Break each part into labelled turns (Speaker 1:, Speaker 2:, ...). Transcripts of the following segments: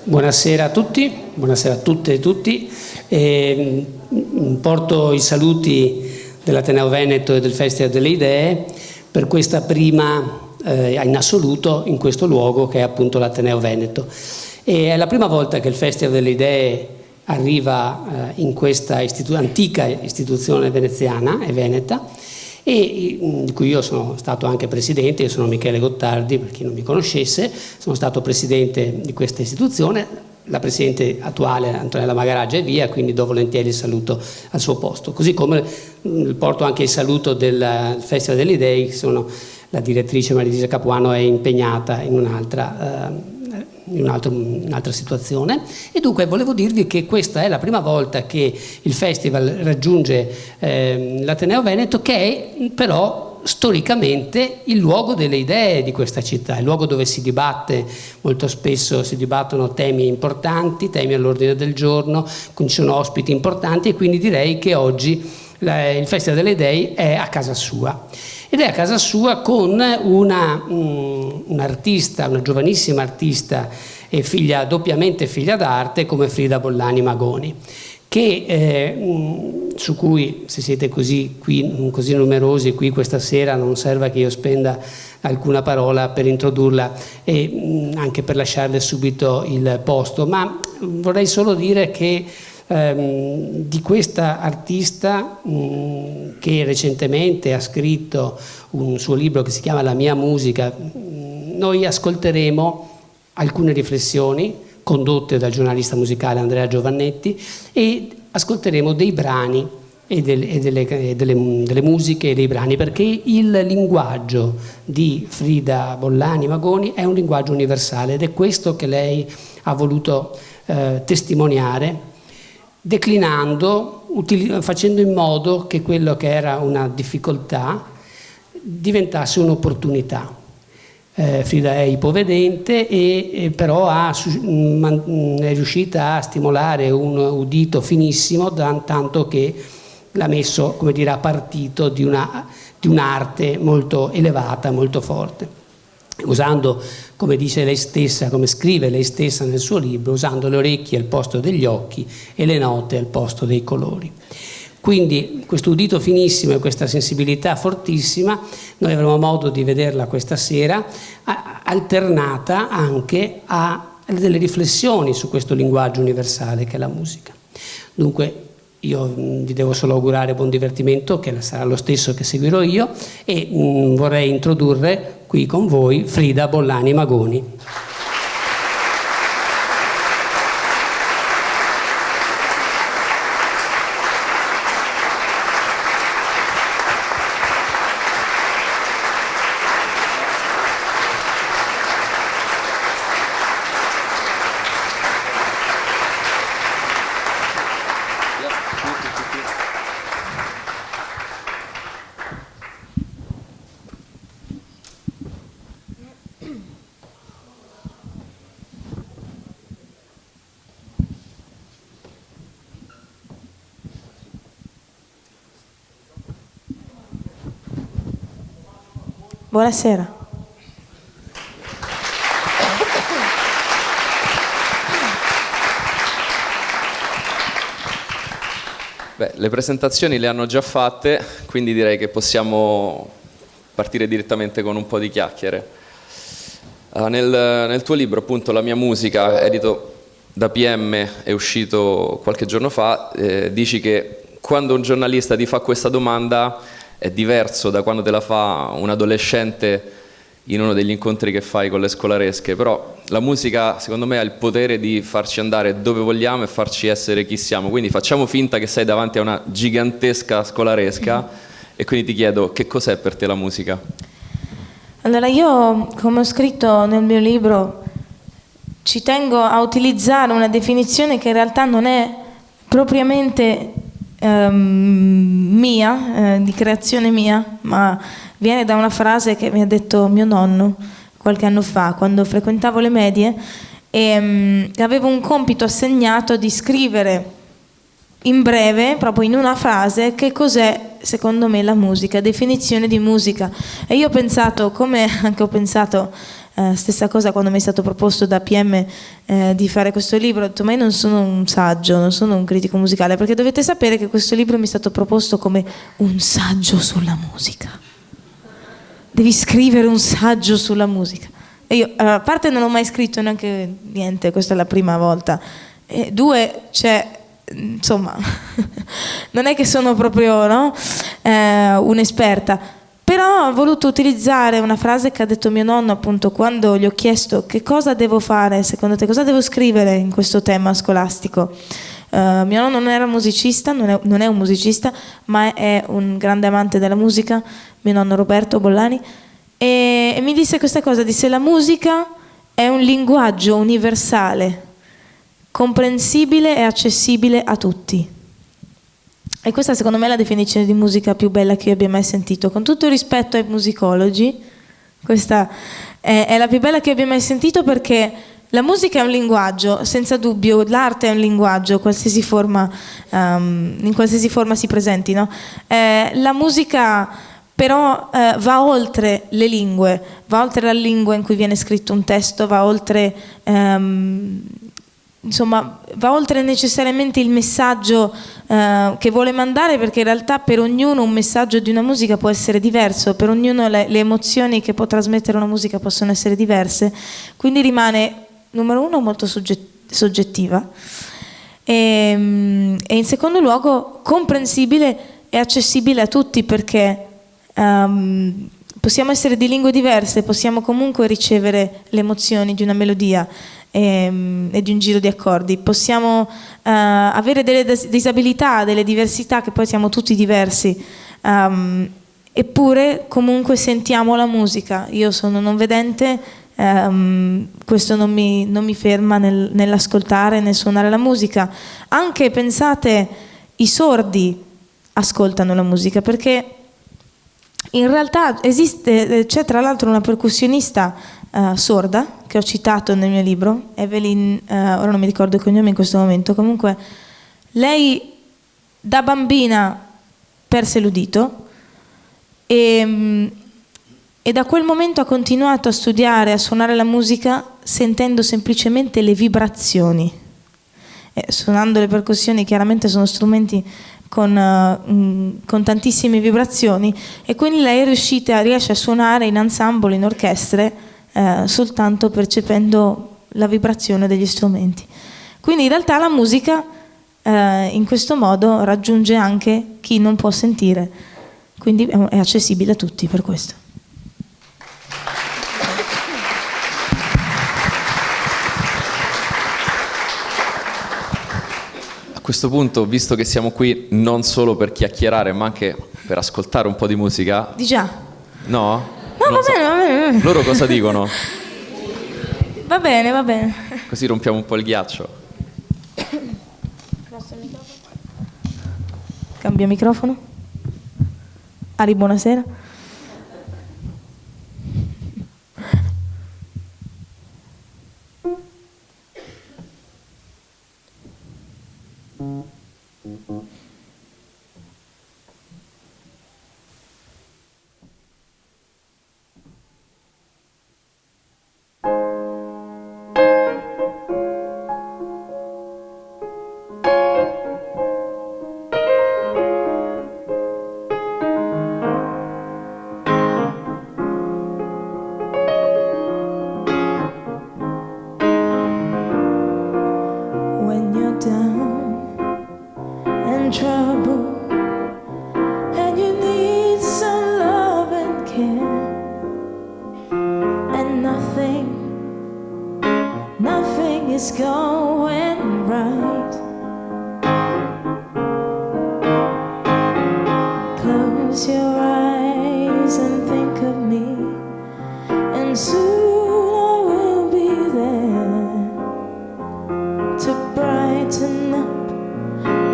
Speaker 1: Buonasera a tutti, buonasera a tutte e tutti. Porto i saluti dell'Ateneo Veneto e del Festival delle Idee per questa prima in assoluto in questo luogo che è appunto l'Ateneo Veneto. E è la prima volta che il Festival delle Idee arriva in questa antica istituzione veneziana e veneta, e di cui io sono stato anche presidente. Io sono Michele Gottardi, per chi non mi conoscesse, sono stato presidente di questa istituzione. La presidente attuale, Antonella Magaraggia, è via, quindi do volentieri il saluto al suo posto, così come porto anche il saluto del Festival delle Idee. La direttrice Maria Capuano è impegnata in un'altra situazione, e dunque volevo dirvi che questa è la prima volta che il festival raggiunge l'Ateneo Veneto, che è però storicamente il luogo delle idee di questa città, il luogo dove si dibatte. Molto spesso si dibattono temi importanti, temi all'ordine del giorno, ci sono ospiti importanti, e quindi direi che oggi il Festival delle Idee è a casa sua. Ed è a casa sua con un'artista, una giovanissima artista e doppiamente figlia d'arte, come Frida Bollani Magoni, su cui, se siete così numerosi qui questa sera, non serve che io spenda alcuna parola per introdurla e anche per lasciarle subito il posto, ma vorrei solo dire che di questa artista che recentemente ha scritto un suo libro che si chiama La mia musica, noi ascolteremo alcune riflessioni condotte dal giornalista musicale Andrea Giovannetti, e ascolteremo dei brani e delle musiche e dei brani, perché il linguaggio di Frida Bollani Magoni è un linguaggio universale, ed è questo che lei ha voluto testimoniare, declinando, facendo in modo che quello che era una difficoltà diventasse un'opportunità. Frida è ipovedente e però è riuscita a stimolare un udito finissimo, tanto che l'ha messo, come dire, a partito di un'arte molto elevata, molto forte, usando, come dice lei stessa, come scrive lei stessa nel suo libro, usando le orecchie al posto degli occhi e le note al posto dei colori. Quindi questo udito finissimo e questa sensibilità fortissima noi avremo modo di vederla questa sera, alternata anche a delle riflessioni su questo linguaggio universale che è la musica. Dunque io vi devo solo augurare buon divertimento, che sarà lo stesso che seguirò io, e vorrei introdurre qui con voi Frida Bollani Magoni.
Speaker 2: Buonasera.
Speaker 3: Beh, le presentazioni le hanno già fatte, quindi direi che possiamo partire direttamente con un po' di chiacchiere. Nel tuo libro, appunto, La mia musica, edito da PM, è uscito qualche giorno fa, dici che quando un giornalista ti fa questa domanda è diverso da quando te la fa un adolescente in uno degli incontri che fai con le scolaresche, però la musica secondo me ha il potere di farci andare dove vogliamo e farci essere chi siamo, quindi facciamo finta che sei davanti a una gigantesca scolaresca e quindi ti chiedo, che cos'è per te la musica?
Speaker 2: Allora, io, come ho scritto nel mio libro, ci tengo a utilizzare una definizione che in realtà non è propriamente mia, di creazione mia, ma viene da una frase che mi ha detto mio nonno qualche anno fa, quando frequentavo le medie, e avevo un compito assegnato di scrivere in breve, proprio in una frase, che cos'è secondo me la musica, definizione di musica. E io ho pensato, come anche ho pensato stessa cosa quando mi è stato proposto da PM di fare questo libro, ho detto ma io non sono un saggio, non sono un critico musicale, perché dovete sapere che questo libro mi è stato proposto come un saggio sulla musica. Devi scrivere un saggio sulla musica. E io, a parte non ho mai scritto neanche niente, questa è la prima volta. E due, insomma, non è che sono proprio un'esperta, però ho voluto utilizzare una frase che ha detto mio nonno appunto quando gli ho chiesto che cosa devo fare, secondo te cosa devo scrivere in questo tema scolastico. Mio nonno non era musicista, non è un musicista, ma è un grande amante della musica, mio nonno Roberto Bollani, e mi disse questa cosa, disse la musica è un linguaggio universale, comprensibile e accessibile a tutti. E questa secondo me è la definizione di musica più bella che io abbia mai sentito. Con tutto il rispetto ai musicologi, questa è la più bella che io abbia mai sentito, perché la musica è un linguaggio, senza dubbio, l'arte è un linguaggio, in qualsiasi forma si presenti, no? La musica però va oltre le lingue, va oltre la lingua in cui viene scritto un testo, va oltre... insomma, va oltre necessariamente il messaggio che vuole mandare, perché in realtà per ognuno un messaggio di una musica può essere diverso, per ognuno le emozioni che può trasmettere una musica possono essere diverse, quindi rimane, numero uno, molto soggettiva e in secondo luogo comprensibile e accessibile a tutti, perché possiamo essere di lingue diverse, possiamo comunque ricevere le emozioni di una melodia e di un giro di accordi, possiamo avere delle disabilità, delle diversità, che poi siamo tutti diversi, eppure comunque sentiamo la musica. Io sono non vedente, questo non mi ferma nell'ascoltare, nel suonare la musica. Anche, pensate, i sordi ascoltano la musica, perché in realtà c'è tra l'altro una percussionista sorda, che ho citato nel mio libro, Evelyn, ora non mi ricordo il cognome in questo momento, comunque lei da bambina perse l'udito e da quel momento ha continuato a studiare, a suonare la musica sentendo semplicemente le vibrazioni. Suonando le percussioni chiaramente sono strumenti con tantissime vibrazioni, e quindi lei riesce a suonare in ensemble, in orchestre, soltanto percependo la vibrazione degli strumenti. Quindi in realtà la musica in questo modo raggiunge anche chi non può sentire, quindi è accessibile a tutti per questo.
Speaker 3: A questo punto, visto che siamo qui non solo per chiacchierare, ma anche per ascoltare un po' di musica...
Speaker 2: Di già?
Speaker 3: No?
Speaker 2: No, va bene.
Speaker 3: Loro cosa dicono?
Speaker 2: Va bene.
Speaker 3: Così rompiamo un po' il ghiaccio.
Speaker 2: Cambia microfono. Ari, buonasera.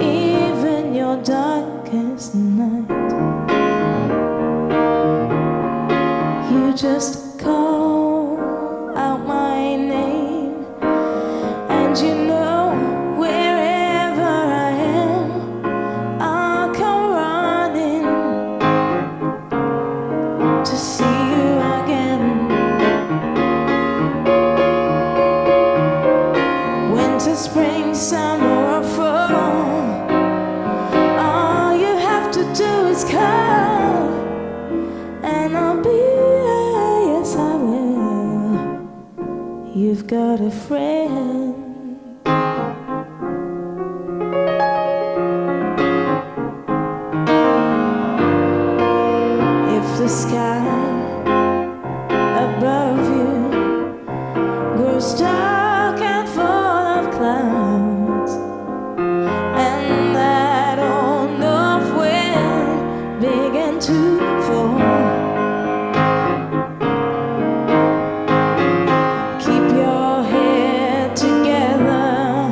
Speaker 2: even your darkest night. You just call out my name, and you know wherever I am, I'll come running to see you again. Winter, spring, summer or fall, all you have to do is call, and I'll be there, yes I will. You've got a friend. If the sky above you grows dark and full of clouds, and that old north wind began to fall, keep your head together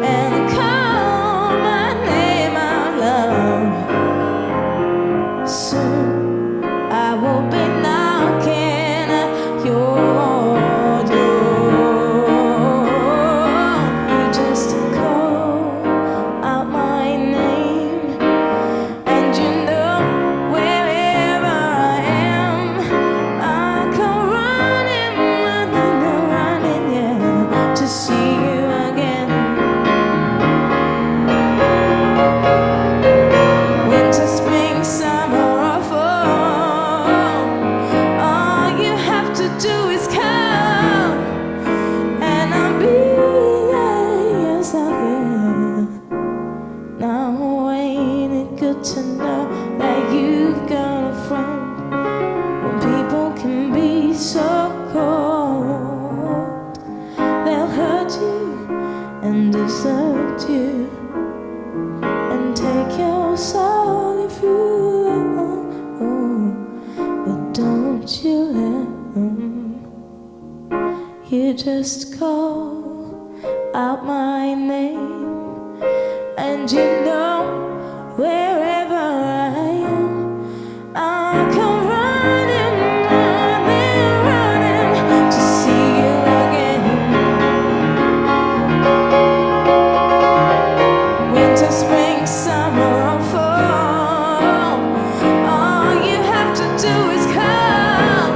Speaker 2: and call my name out loud. Soon I will be knocking at your door. You just call out my name, and you know wherever I am, I come running, running, running, yeah, to see you again. Winter, spring, summer or fall, all you have to do is come, and I'll be there, yes I will. Now ain't it good to know that you've got a friend, when people can be so cold? They'll hurt you and desert you and take your soul if you let them. But don't you let them. You just call out my name, and you know wherever I am, I'll come running, running, running to see you again. Winter, spring, summer or fall, all you have to do is come,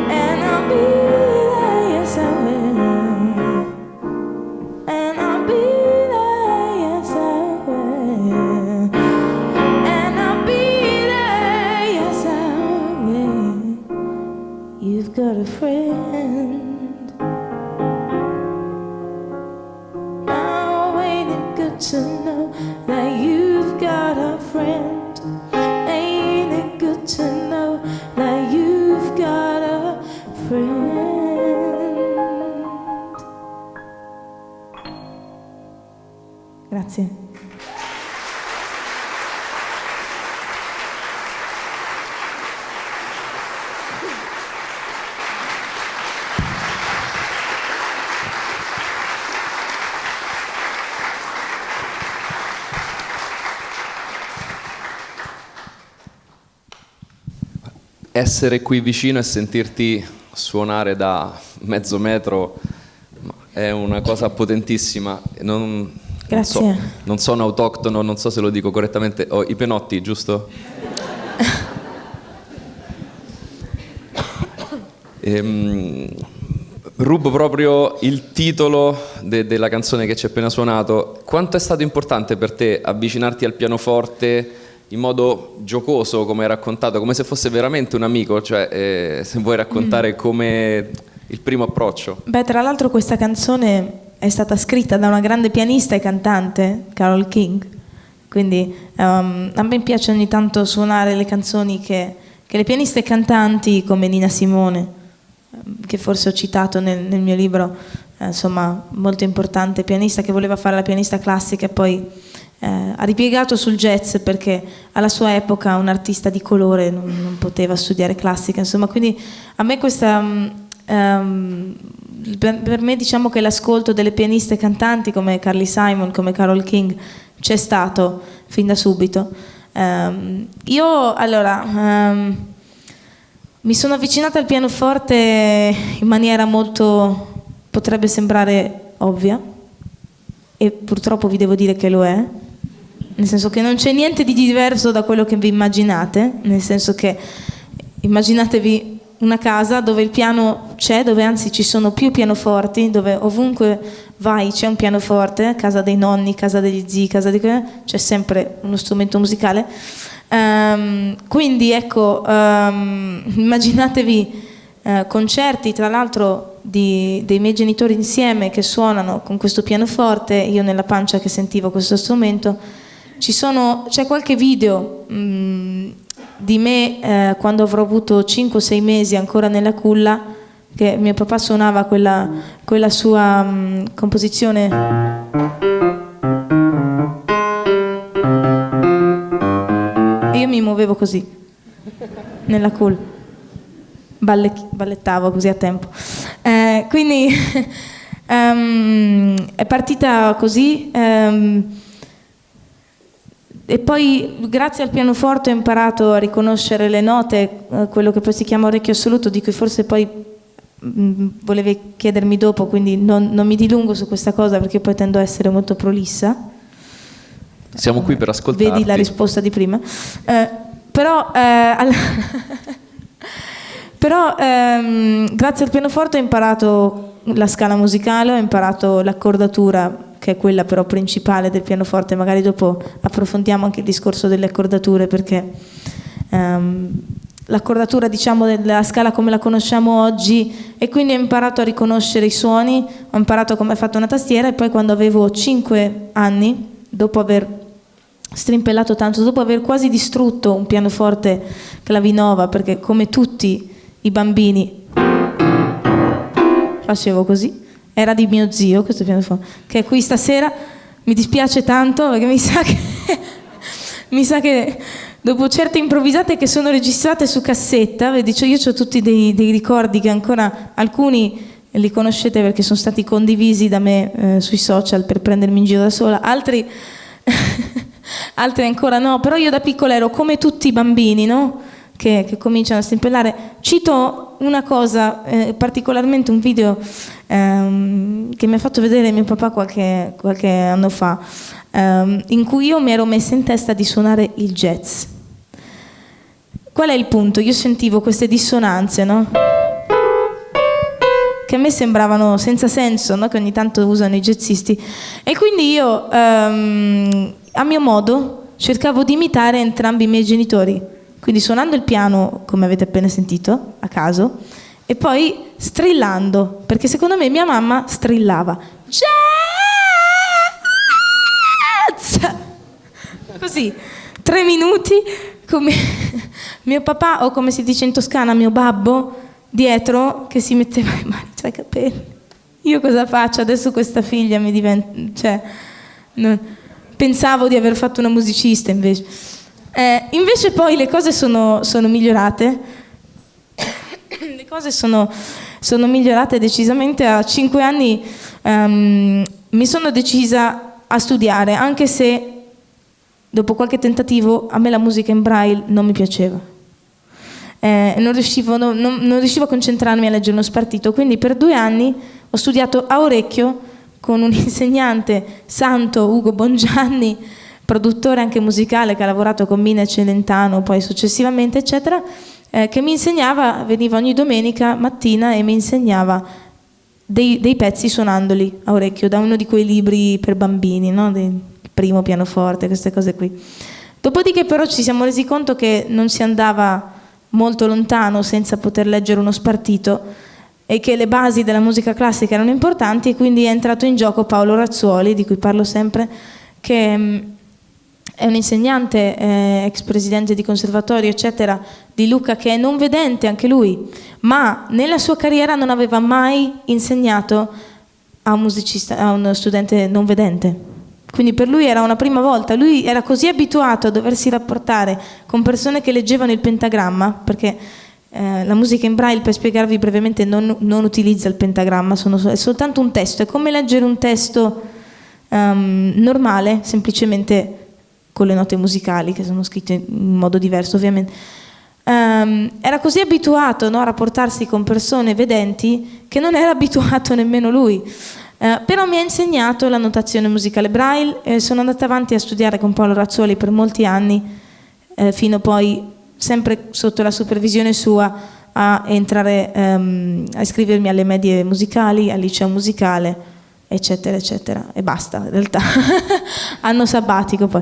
Speaker 2: and I'll be there, yes I will. And I'll be there, yes I will. And I'll be there, yes I will. You've got a friend. Now ain't it good to know that you've got a friend? Ain't it good to know that you've got a friend? Grazie.
Speaker 3: Essere qui vicino e sentirti suonare da mezzo metro è una cosa potentissima.
Speaker 2: Grazie.
Speaker 3: Non sono autoctono, non so se lo dico correttamente. Ho i penotti, giusto? Rubo proprio il titolo della canzone che ci hai appena suonato. Quanto è stato importante per te avvicinarti al pianoforte in modo giocoso, come hai raccontato, come se fosse veramente un amico? Cioè, se vuoi raccontare come il primo approccio.
Speaker 2: Beh, tra l'altro questa canzone è stata scritta da una grande pianista e cantante, Carole King, quindi a me piace ogni tanto suonare le canzoni che le pianiste e cantanti come Nina Simone, che forse ho citato nel mio libro, insomma molto importante, pianista che voleva fare la pianista classica e poi ha ripiegato sul jazz perché alla sua epoca un artista di colore non poteva studiare classica, insomma, quindi a me questa per me diciamo che l'ascolto delle pianiste cantanti come Carly Simon, come Carole King c'è stato fin da subito. Io allora mi sono avvicinata al pianoforte in maniera molto, potrebbe sembrare ovvia, e purtroppo vi devo dire che lo è, nel senso che non c'è niente di diverso da quello che vi immaginate, nel senso che immaginatevi una casa dove il piano c'è, dove anzi ci sono più pianoforti, dove ovunque vai c'è un pianoforte, casa dei nonni, casa degli zii, c'è sempre uno strumento musicale. Quindi ecco, immaginatevi concerti, tra l'altro dei miei genitori insieme che suonano con questo pianoforte, io nella pancia che sentivo questo strumento. C'è qualche video di me quando avrò avuto 5-6 mesi ancora nella culla, che mio papà suonava quella sua composizione. E io mi muovevo così nella culla, ballettavo così a tempo. Quindi è partita così. E poi grazie al pianoforte ho imparato a riconoscere le note, quello che poi si chiama orecchio assoluto, di cui forse poi volevi chiedermi dopo, quindi non mi dilungo su questa cosa perché poi tendo a essere molto prolissa.
Speaker 3: Siamo qui per ascoltarti.
Speaker 2: Vedi la risposta di prima. Però grazie al pianoforte ho imparato la scala musicale, ho imparato l'accordatura, che è quella però principale del pianoforte. Magari dopo approfondiamo anche il discorso delle accordature, perché l'accordatura diciamo della scala come la conosciamo oggi, e quindi ho imparato a riconoscere i suoni, ho imparato come è fatta una tastiera, e poi quando avevo 5 anni, dopo aver strimpellato tanto, dopo aver quasi distrutto un pianoforte clavinova, perché come tutti i bambini facevo così, era di mio zio questo pianoforte, che è qui stasera, mi dispiace tanto perché mi sa che dopo certe improvvisate che sono registrate su cassetta, vedi, io ho tutti dei ricordi che ancora alcuni li conoscete perché sono stati condivisi da me sui social per prendermi in giro da sola, altri ancora no, però io da piccola ero come tutti i bambini, no? Che cominciano a strimpellare. Cito una cosa, particolarmente un video che mi ha fatto vedere mio papà qualche anno fa, in cui io mi ero messa in testa di suonare il jazz. Qual è il punto? Io sentivo queste dissonanze, no? Che a me sembravano senza senso, no? Che ogni tanto usano i jazzisti, e quindi io a mio modo cercavo di imitare entrambi i miei genitori, quindi suonando il piano come avete appena sentito a caso, e poi strillando, perché secondo me mia mamma strillava jazz così 3 minuti, come mio papà, o come si dice in Toscana mio babbo, dietro che si metteva le mani tra i capelli. Io cosa faccio adesso? Questa figlia mi diventa, pensavo di aver fatto una musicista, invece poi le cose sono migliorate. Le cose sono migliorate decisamente. A 5 anni mi sono decisa a studiare, anche se dopo qualche tentativo a me la musica in braille non mi piaceva. Non riuscivo a concentrarmi a leggere uno spartito, quindi per 2 anni ho studiato a orecchio con un insegnante santo, Ugo Bongianni, produttore anche musicale, che ha lavorato con Mina e Celentano poi successivamente eccetera, che mi insegnava, veniva ogni domenica mattina e mi insegnava dei pezzi suonandoli a orecchio da uno di quei libri per bambini, no? Del primo pianoforte, queste cose qui. Dopodiché però ci siamo resi conto che non si andava molto lontano senza poter leggere uno spartito, e che le basi della musica classica erano importanti, e quindi è entrato in gioco Paolo Razzuoli, di cui parlo sempre, che è un insegnante, ex presidente di conservatorio eccetera di Lucca, che è non vedente anche lui, ma nella sua carriera non aveva mai insegnato a un musicista, a uno studente non vedente, quindi per lui era una prima volta. Lui era così abituato a doversi rapportare con persone che leggevano il pentagramma, perché La musica in braille, per spiegarvi brevemente, non utilizza il pentagramma, è soltanto un testo, è come leggere un testo normale, semplicemente con le note musicali che sono scritte in modo diverso ovviamente. Era così abituato, no, a rapportarsi con persone vedenti che non era abituato nemmeno lui. Però mi ha insegnato la notazione musicale braille e sono andata avanti a studiare con Paolo Razzuoli per molti anni, fino poi, sempre sotto la supervisione sua, a entrare a iscrivermi alle medie musicali, al liceo musicale, eccetera eccetera, e basta in realtà. Anno sabbatico poi,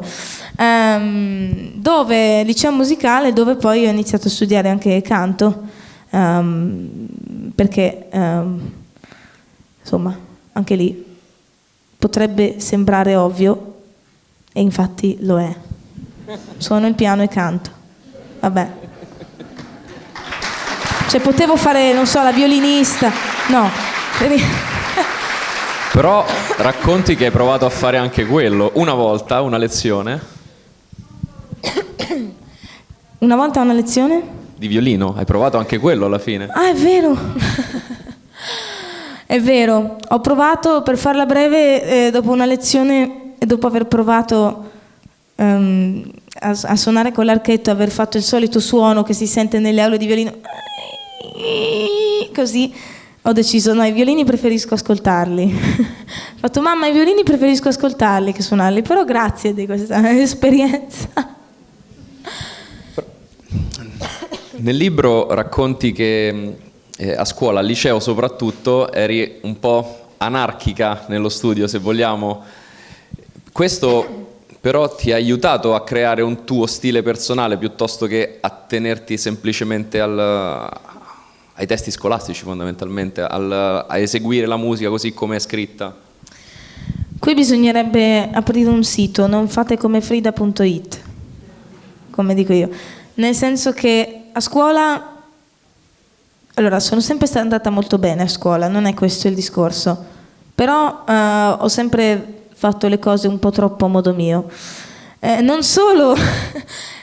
Speaker 2: liceo musicale, dove poi ho iniziato a studiare anche canto, perché insomma anche lì potrebbe sembrare ovvio e infatti lo è. Suono il piano e canto, vabbè, cioè potevo fare, non so, la violinista, no.
Speaker 3: Però racconti che hai provato a fare anche quello, una volta, una lezione?
Speaker 2: Una volta una lezione?
Speaker 3: Di violino, hai provato anche quello alla fine?
Speaker 2: Ah, è vero! È vero, ho provato, per farla breve, dopo una lezione e dopo aver provato a suonare con l'archetto, aver fatto il solito suono che si sente nelle aule di violino, così, ho deciso, no, i violini preferisco ascoltarli. Ho fatto, mamma, i violini preferisco ascoltarli che suonarli, però grazie di questa esperienza.
Speaker 3: Nel libro racconti che a scuola, al liceo soprattutto, eri un po' anarchica nello studio, se vogliamo. Questo però ti ha aiutato a creare un tuo stile personale piuttosto che a tenerti semplicemente ai testi scolastici, fondamentalmente, a eseguire la musica così come è scritta?
Speaker 2: Qui bisognerebbe aprire un sito, nonfatecomefrida.it, come dico io, nel senso che a scuola, allora, sono sempre andata molto bene a scuola, non è questo il discorso, però ho sempre fatto le cose un po' troppo a modo mio, non solo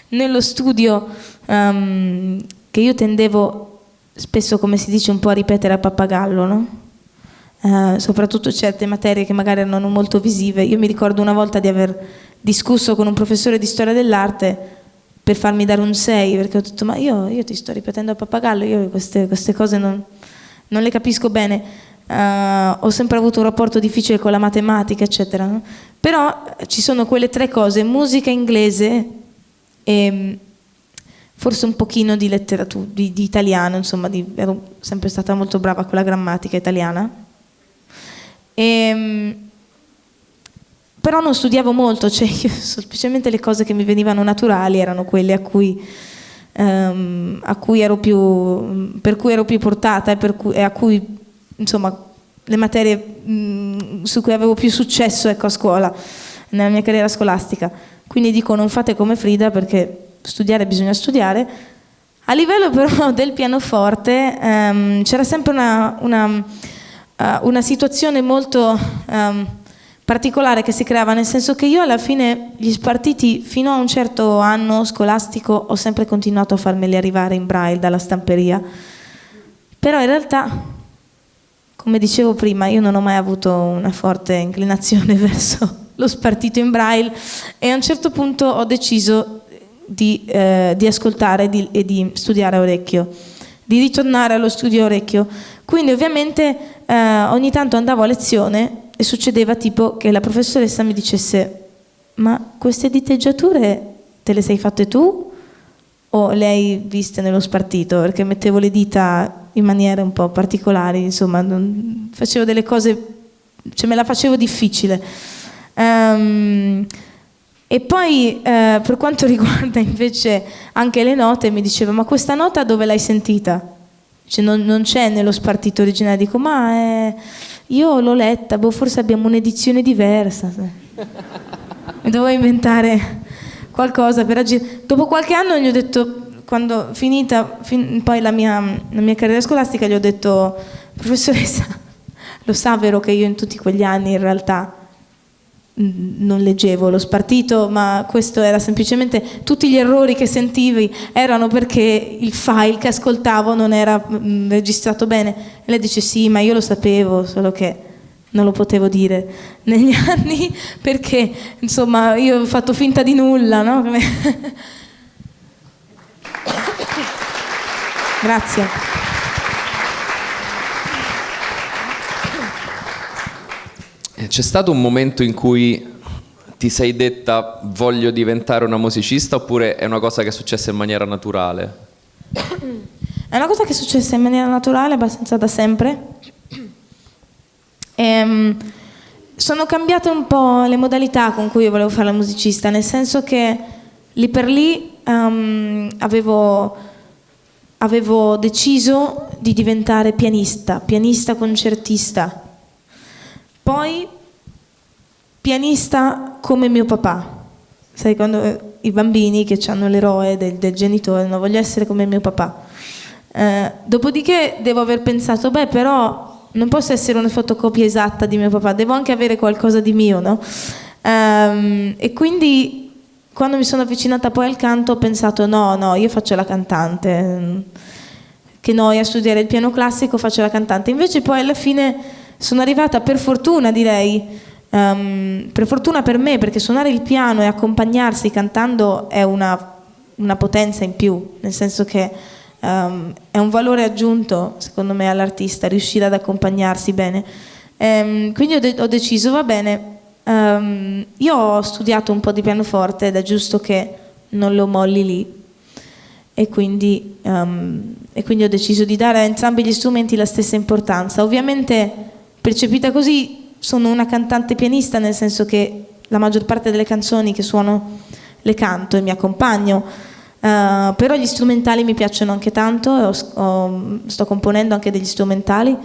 Speaker 2: nello studio, che io tendevo spesso, come si dice, un po' a ripetere a pappagallo, no? Soprattutto certe materie che magari erano non molto visive. Io mi ricordo una volta di aver discusso con un professore di storia dell'arte per farmi dare un 6, perché ho detto, ma io ti sto ripetendo a pappagallo, io queste cose non le capisco bene. Ho sempre avuto un rapporto difficile con la matematica, eccetera, no? Però ci sono quelle 3 cose: musica, inglese e forse un pochino di letteratura, di italiano, insomma, ero sempre stata molto brava con la grammatica italiana. Però non studiavo molto, cioè io, specialmente le cose che mi venivano naturali erano quelle per cui ero più portata e a cui, insomma, le materie su cui avevo più successo, ecco, a scuola, nella mia carriera scolastica. Quindi dico, non fate come Frida, perché studiare bisogna studiare. A livello però del pianoforte c'era sempre una situazione molto particolare che si creava, nel senso che io alla fine gli spartiti fino a un certo anno scolastico ho sempre continuato a farmeli arrivare in braille dalla stamperia, però in realtà, come dicevo prima, io non ho mai avuto una forte inclinazione verso lo spartito in braille e a un certo punto ho deciso di ascoltare e di studiare a orecchio, di ritornare allo studio a orecchio. Quindi ovviamente ogni tanto andavo a lezione e succedeva tipo che la professoressa mi dicesse: ma queste diteggiature te le sei fatte tu o le hai viste nello spartito? Perché mettevo le dita in maniere un po' particolari, insomma, facevo delle cose, cioè me la facevo difficile. E poi per quanto riguarda invece anche le note, mi diceva: ma questa nota dove l'hai sentita? Cioè, non c'è nello spartito originale. Dico: ma io l'ho letta, forse abbiamo un'edizione diversa. Mi dovevo inventare qualcosa per agire. Dopo qualche anno gli ho detto, quando finita poi la mia carriera scolastica, gli ho detto: professoressa, lo sa vero che io in tutti quegli anni in realtà non leggevo, l'ho spartito, ma questo era semplicemente, tutti gli errori che sentivi erano perché il file che ascoltavo non era registrato bene. E lei dice sì, ma io lo sapevo, solo che non lo potevo dire negli anni perché insomma io ho fatto finta di nulla, no? Grazie.
Speaker 3: C'è stato un momento in cui ti sei detta voglio diventare una musicista, oppure è una cosa che è successa in maniera naturale?
Speaker 2: È una cosa che è successa in maniera naturale abbastanza da sempre. Sono cambiate un po' le modalità con cui io volevo fare la musicista, nel senso che lì per lì avevo deciso di diventare pianista concertista. Poi pianista come mio papà. Sai, quando i bambini che hanno l'eroe del genitore, no, voglio essere come mio papà. Dopodiché devo aver pensato, però non posso essere una fotocopia esatta di mio papà, devo anche avere qualcosa di mio, no? E quindi quando mi sono avvicinata poi al canto ho pensato no, io faccio la cantante, che noia studiare il piano classico, faccio la cantante. Invece poi alla fine sono arrivata, per fortuna direi, per fortuna per me, perché suonare il piano e accompagnarsi cantando è una potenza in più, nel senso che è un valore aggiunto secondo me all'artista riuscire ad accompagnarsi bene. Quindi ho deciso, va bene, io ho studiato un po' di pianoforte ed è giusto che non lo molli lì, e quindi ho deciso di dare a entrambi gli strumenti la stessa importanza. Ovviamente percepita così sono una cantante pianista, nel senso che la maggior parte delle canzoni che suono le canto e mi accompagno, però gli strumentali mi piacciono anche tanto, sto componendo anche degli strumentali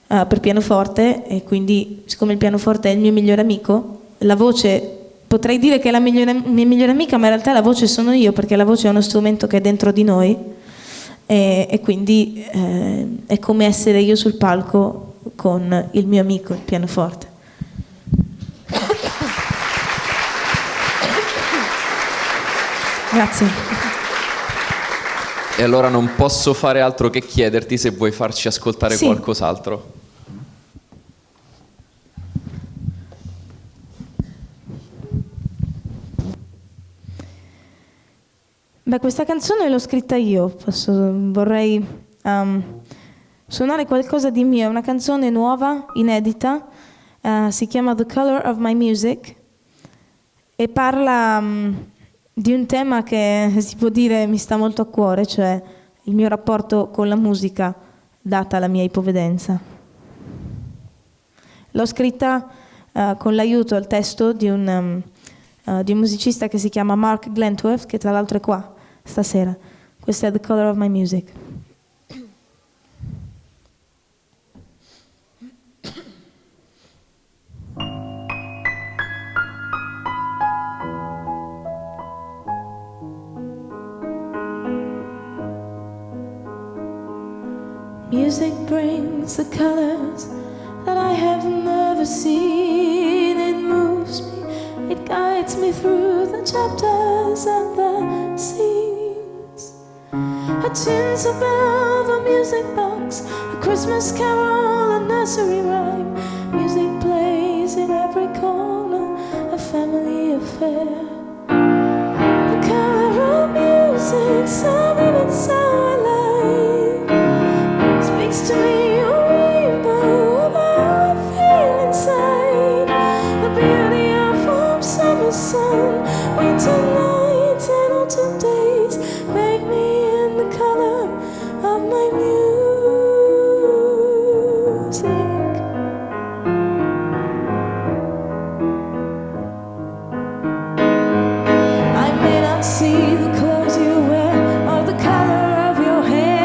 Speaker 2: per pianoforte, e quindi siccome il pianoforte è il mio migliore amico, la voce potrei dire che è la mia migliore amica, ma in realtà la voce sono io, perché la voce è uno strumento che è dentro di noi, e quindi è come essere io sul palco con il mio amico, il pianoforte. Grazie.
Speaker 3: E allora non posso fare altro che chiederti se vuoi farci ascoltare qualcos'altro.
Speaker 2: Beh, questa canzone l'ho scritta io, vorrei suonare qualcosa di mio, è una canzone nuova, inedita, si chiama The Color of My Music e parla di un tema che si può dire mi sta molto a cuore, cioè il mio rapporto con la musica data la mia ipovedenza. L'ho scritta con l'aiuto al testo di un musicista che si chiama Mark Glentworth, che tra l'altro è qua stasera. Questa è The Color of My Music. Music brings the colors that I have never seen. It moves me, it guides me through the chapters and the scenes. A tinsel bell, a music box, a Christmas carol, a nursery rhyme. Music plays in every corner, a family affair. The color of music, so vivid, so alive. Speaks to me a rainbow of how I feel inside. The beauty of warm summer sun, winter nights and autumn days make me in the color of my music. I may not see the clothes you wear or the color of your hair.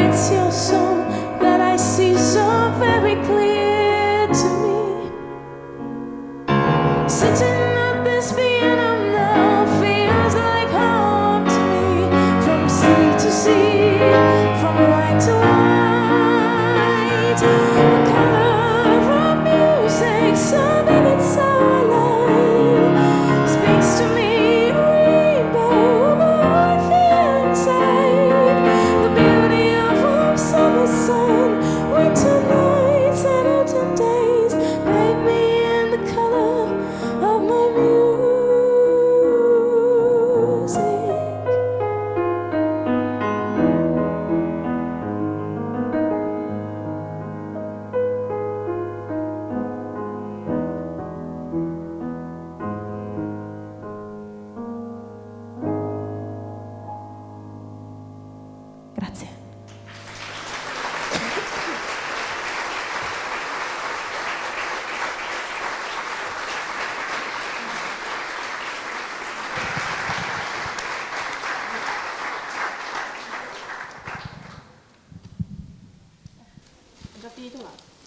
Speaker 2: It's your soul that I see so very clear to me. Sitting at this piano now feels like home to me. From sea to sea, from white to white. The color of music, so vivid, so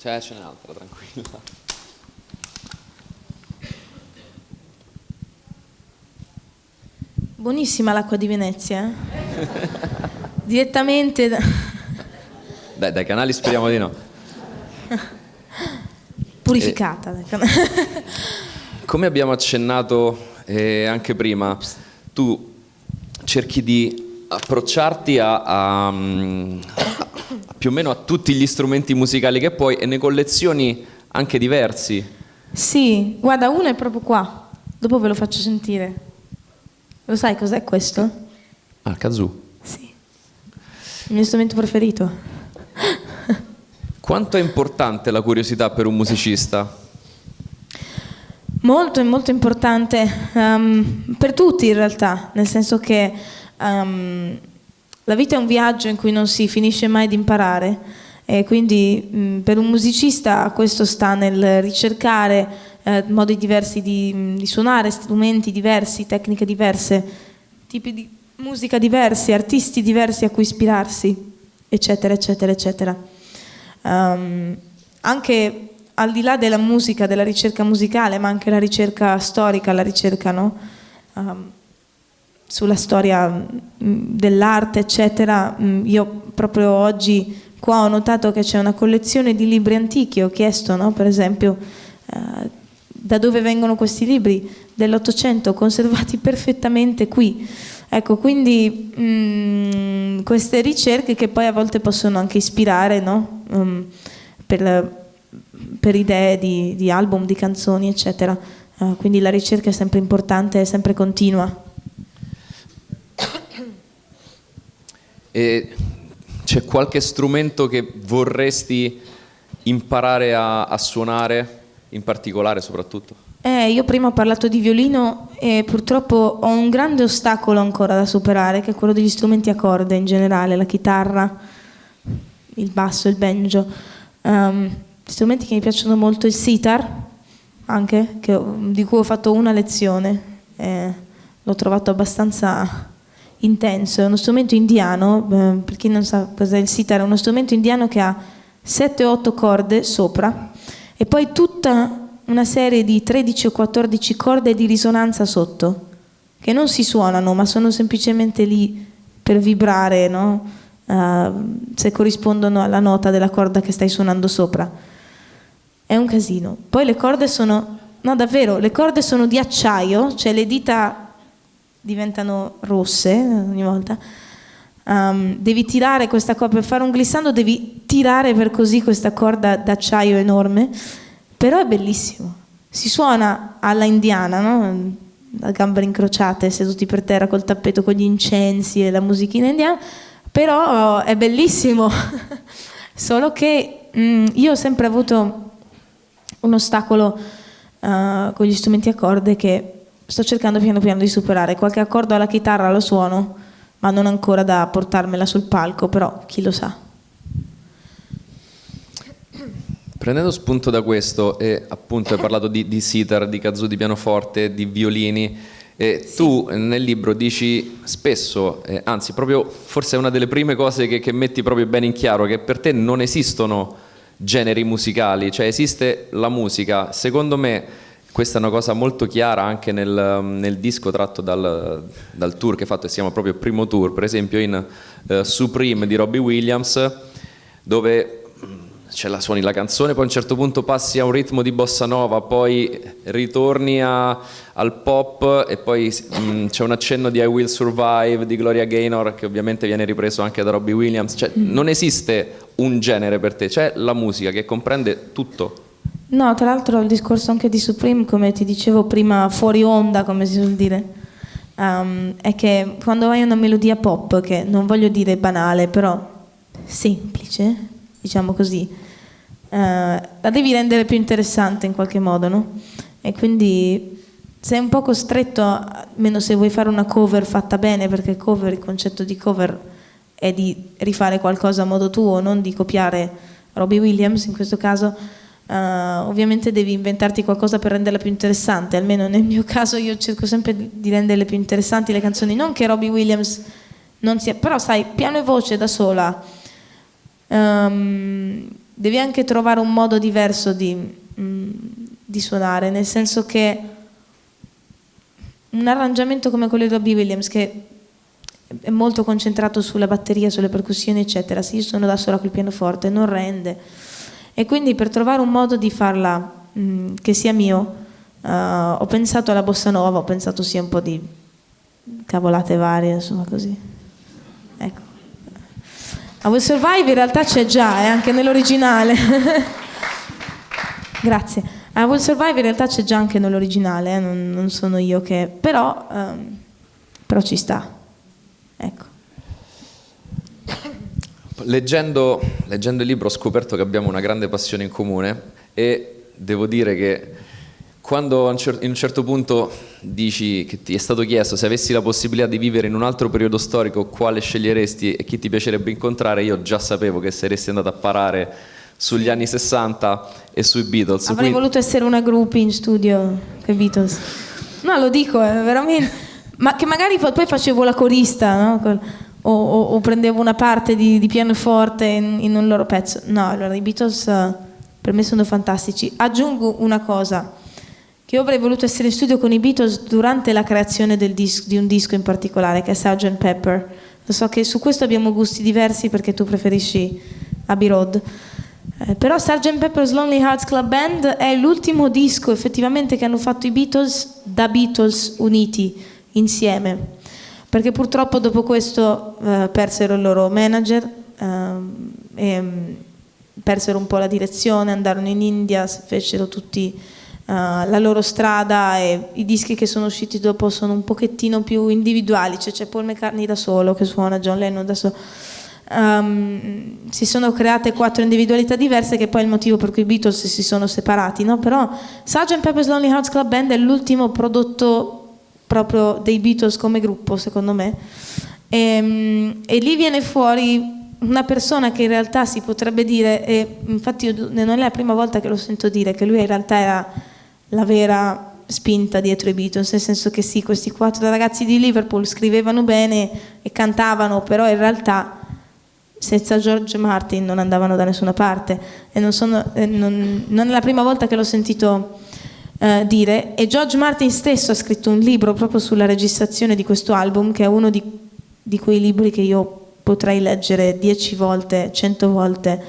Speaker 3: Ce n'è un'altra, tranquilla.
Speaker 2: Buonissima l'acqua di Venezia, direttamente
Speaker 3: Dai canali speriamo di no.
Speaker 2: purificata. dai canali.
Speaker 3: Come abbiamo accennato anche prima, tu cerchi di approcciarti a più o meno a tutti gli strumenti musicali che puoi e ne collezioni anche diversi.
Speaker 2: Sì, guarda, uno è proprio qua, dopo ve lo faccio sentire. Lo sai cos'è questo?
Speaker 3: Ah, il kazoo.
Speaker 2: Sì, il mio strumento preferito.
Speaker 3: Quanto è importante la curiosità per un musicista?
Speaker 2: Molto, è molto importante per tutti in realtà, nel senso che la vita è un viaggio in cui non si finisce mai di imparare e quindi per un musicista questo sta nel ricercare modi diversi di suonare, strumenti diversi, tecniche diverse, tipi di musica diversi, artisti diversi a cui ispirarsi, eccetera, eccetera, eccetera. Anche al di là della musica, della ricerca musicale, ma anche la ricerca storica, la ricerca, no? Sulla storia dell'arte, eccetera. Io proprio oggi qua ho notato che c'è una collezione di libri antichi, ho chiesto, no? Per esempio, da dove vengono questi libri dell'Ottocento, conservati perfettamente qui. Ecco, quindi queste ricerche che poi a volte possono anche ispirare, no? Per idee di album, di canzoni, eccetera. Quindi la ricerca è sempre importante, è sempre continua.
Speaker 3: E c'è qualche strumento che vorresti imparare a suonare, in particolare soprattutto?
Speaker 2: Io prima ho parlato di violino e purtroppo ho un grande ostacolo ancora da superare, che è quello degli strumenti a corde in generale, la chitarra, il basso, il banjo. Strumenti che mi piacciono molto, il sitar, anche, di cui ho fatto una lezione, l'ho trovato abbastanza intenso. È uno strumento indiano, per chi non sa cos'è il sitar, è uno strumento indiano che ha 7-8 corde sopra e poi tutta una serie di 13 o 14 corde di risonanza sotto, che non si suonano ma sono semplicemente lì per vibrare, no? Se corrispondono alla nota della corda che stai suonando sopra. È un casino. Poi le corde sono, no davvero, le corde sono di acciaio, cioè le dita diventano rosse ogni volta. Devi tirare questa corda, per fare un glissando devi tirare per così questa corda d'acciaio enorme, però è bellissimo. Si suona alla indiana, no? A gambe incrociate, seduti per terra col tappeto con gli incensi e la musichina indiana, però è bellissimo. Solo che io ho sempre avuto un ostacolo con gli strumenti a corde che sto cercando piano piano di superare. Qualche accordo alla chitarra lo suono, ma non ancora da portarmela sul palco, però chi lo sa.
Speaker 3: Prendendo spunto da questo, e appunto hai parlato di sitar, di kazoo, di pianoforte, di violini, sì. Tu nel libro dici spesso, anzi proprio forse è una delle prime cose che metti proprio bene in chiaro, che per te non esistono generi musicali, cioè esiste la musica. Secondo me questa è una cosa molto chiara anche nel disco tratto dal tour che hai fatto, che si chiama proprio Primo Tour, per esempio in Supreme di Robbie Williams, dove suoni la canzone, poi a un certo punto passi a un ritmo di bossa nova, poi ritorni al pop e poi c'è un accenno di I Will Survive di Gloria Gaynor, che ovviamente viene ripreso anche da Robbie Williams. Cioè non esiste un genere per te, c'è la musica che comprende tutto.
Speaker 2: No, tra l'altro il discorso anche di Supreme, come ti dicevo prima, fuori onda, come si suol dire, è che quando hai una melodia pop, che non voglio dire banale, però semplice, diciamo così, la devi rendere più interessante in qualche modo, no? E quindi sei un po' costretto, almeno se vuoi fare una cover fatta bene, perché il concetto di cover è di rifare qualcosa a modo tuo, non di copiare Robbie Williams in questo caso. Ovviamente devi inventarti qualcosa per renderla più interessante, almeno nel mio caso io cerco sempre di renderle più interessanti le canzoni, non che Robbie Williams non sia, però sai, piano e voce da sola, devi anche trovare un modo diverso di suonare, nel senso che un arrangiamento come quello di Robbie Williams, che è molto concentrato sulla batteria, sulle percussioni eccetera, se io sono da sola col pianoforte non rende, e quindi per trovare un modo di farla che sia mio, ho pensato alla bossa nova, ho pensato sia un po' di cavolate varie, insomma, così, ecco. I Will Survive in realtà c'è già, anche nell'originale. Grazie. I Will Survive in realtà c'è già anche nell'originale, non sono io che... Però ci sta. Ecco.
Speaker 3: Leggendo il libro ho scoperto che abbiamo una grande passione in comune, e devo dire che quando in un certo punto dici che ti è stato chiesto se avessi la possibilità di vivere in un altro periodo storico quale sceglieresti e chi ti piacerebbe incontrare, io già sapevo che saresti andato a parare sugli anni 60 e sui Beatles.
Speaker 2: Avrei voluto essere una groupie in studio con i Beatles. No, lo dico, veramente. Ma che magari poi facevo la corista, no? O prendevo una parte di pianoforte in un loro pezzo. No, allora i Beatles per me sono fantastici. Aggiungo una cosa, che io avrei voluto essere in studio con i Beatles durante la creazione di un disco in particolare, che è Sgt. Pepper. Lo so che su questo abbiamo gusti diversi perché tu preferisci Abbey Road. Però Sgt. Pepper's Lonely Hearts Club Band è l'ultimo disco effettivamente che hanno fatto i Beatles da Beatles uniti insieme, perché purtroppo dopo questo persero il loro manager e persero un po' la direzione, andarono in India, fecero tutti la loro strada, e i dischi che sono usciti dopo sono un pochettino più individuali, cioè c'è Paul McCartney da solo che suona, John Lennon da solo. Si sono create 4 individualità diverse, che poi è il motivo per cui i Beatles si sono separati, no? Però Sgt. Pepper's Lonely Hearts Club Band è l'ultimo prodotto proprio dei Beatles come gruppo, secondo me, e lì viene fuori una persona che in realtà si potrebbe dire, e infatti non è la prima volta che lo sento dire, che lui in realtà era la vera spinta dietro i Beatles, nel senso che sì, questi 4 ragazzi di Liverpool scrivevano bene e cantavano, però in realtà senza George Martin non andavano da nessuna parte, e non è la prima volta che l'ho sentito dire. E George Martin stesso ha scritto un libro proprio sulla registrazione di questo album, che è uno di quei libri che io potrei leggere 10 volte, 100 volte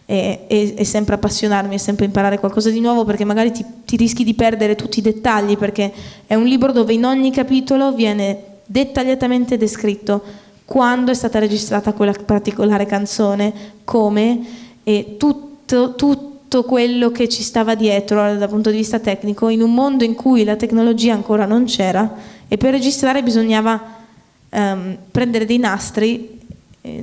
Speaker 2: e sempre appassionarmi e sempre imparare qualcosa di nuovo, perché magari ti rischi di perdere tutti i dettagli, perché è un libro dove in ogni capitolo viene dettagliatamente descritto quando è stata registrata quella particolare canzone, come, e tutto quello che ci stava dietro dal punto di vista tecnico, in un mondo in cui la tecnologia ancora non c'era, e per registrare bisognava prendere dei nastri,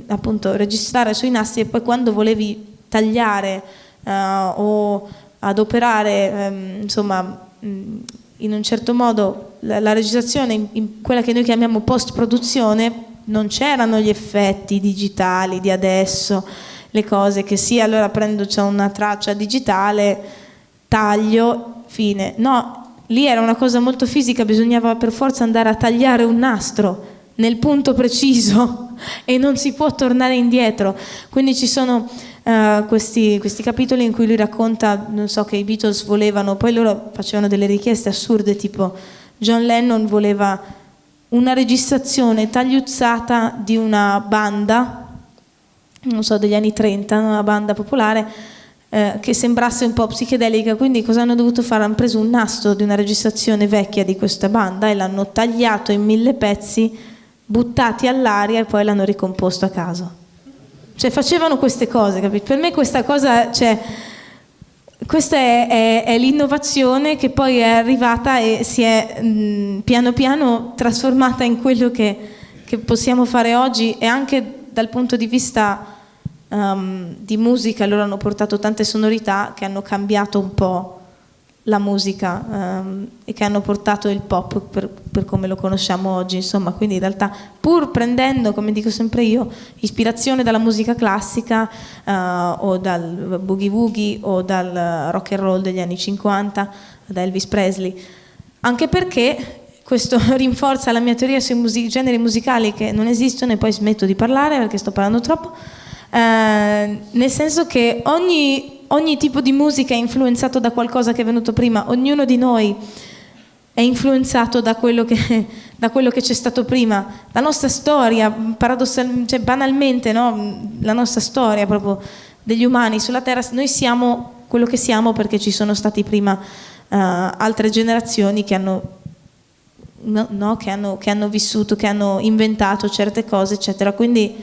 Speaker 2: appunto registrare sui nastri, e poi quando volevi tagliare o adoperare insomma in un certo modo la registrazione in quella che noi chiamiamo post produzione, non c'erano gli effetti digitali di adesso, le cose che sì, allora c'è una traccia digitale, taglio, fine. No, lì era una cosa molto fisica, bisognava per forza andare a tagliare un nastro nel punto preciso e non si può tornare indietro. Quindi ci sono questi capitoli in cui lui racconta, non so, che i Beatles volevano, poi loro facevano delle richieste assurde, tipo John Lennon voleva una registrazione tagliuzzata di una banda, non so, degli anni 30, una banda popolare che sembrasse un po' psichedelica, quindi cosa hanno dovuto fare? Hanno preso un nastro di una registrazione vecchia di questa banda e l'hanno tagliato in 1000 pezzi, buttati all'aria, e poi l'hanno ricomposto a caso. Cioè facevano queste cose, capito? Per me questa cosa, cioè, questa è l'innovazione che poi è arrivata e si è piano piano trasformata in quello che possiamo fare oggi, e anche dal punto di vista di musica loro hanno portato tante sonorità che hanno cambiato un po' la musica e che hanno portato il pop per come lo conosciamo oggi, insomma. Quindi in realtà, pur prendendo, come dico sempre io, ispirazione dalla musica classica o dal boogie woogie o dal rock and roll degli anni 50, da Elvis Presley, anche perché questo rinforza la mia teoria sui generi musicali che non esistono, e poi smetto di parlare perché sto parlando troppo. nel senso che ogni tipo di musica è influenzato da qualcosa che è venuto prima, ognuno di noi è influenzato da quello che c'è stato prima. La nostra storia, cioè banalmente, no? La nostra storia proprio degli umani sulla Terra, noi siamo quello che siamo perché ci sono stati prima altre generazioni che hanno, che hanno vissuto, che hanno inventato certe cose, eccetera. Quindi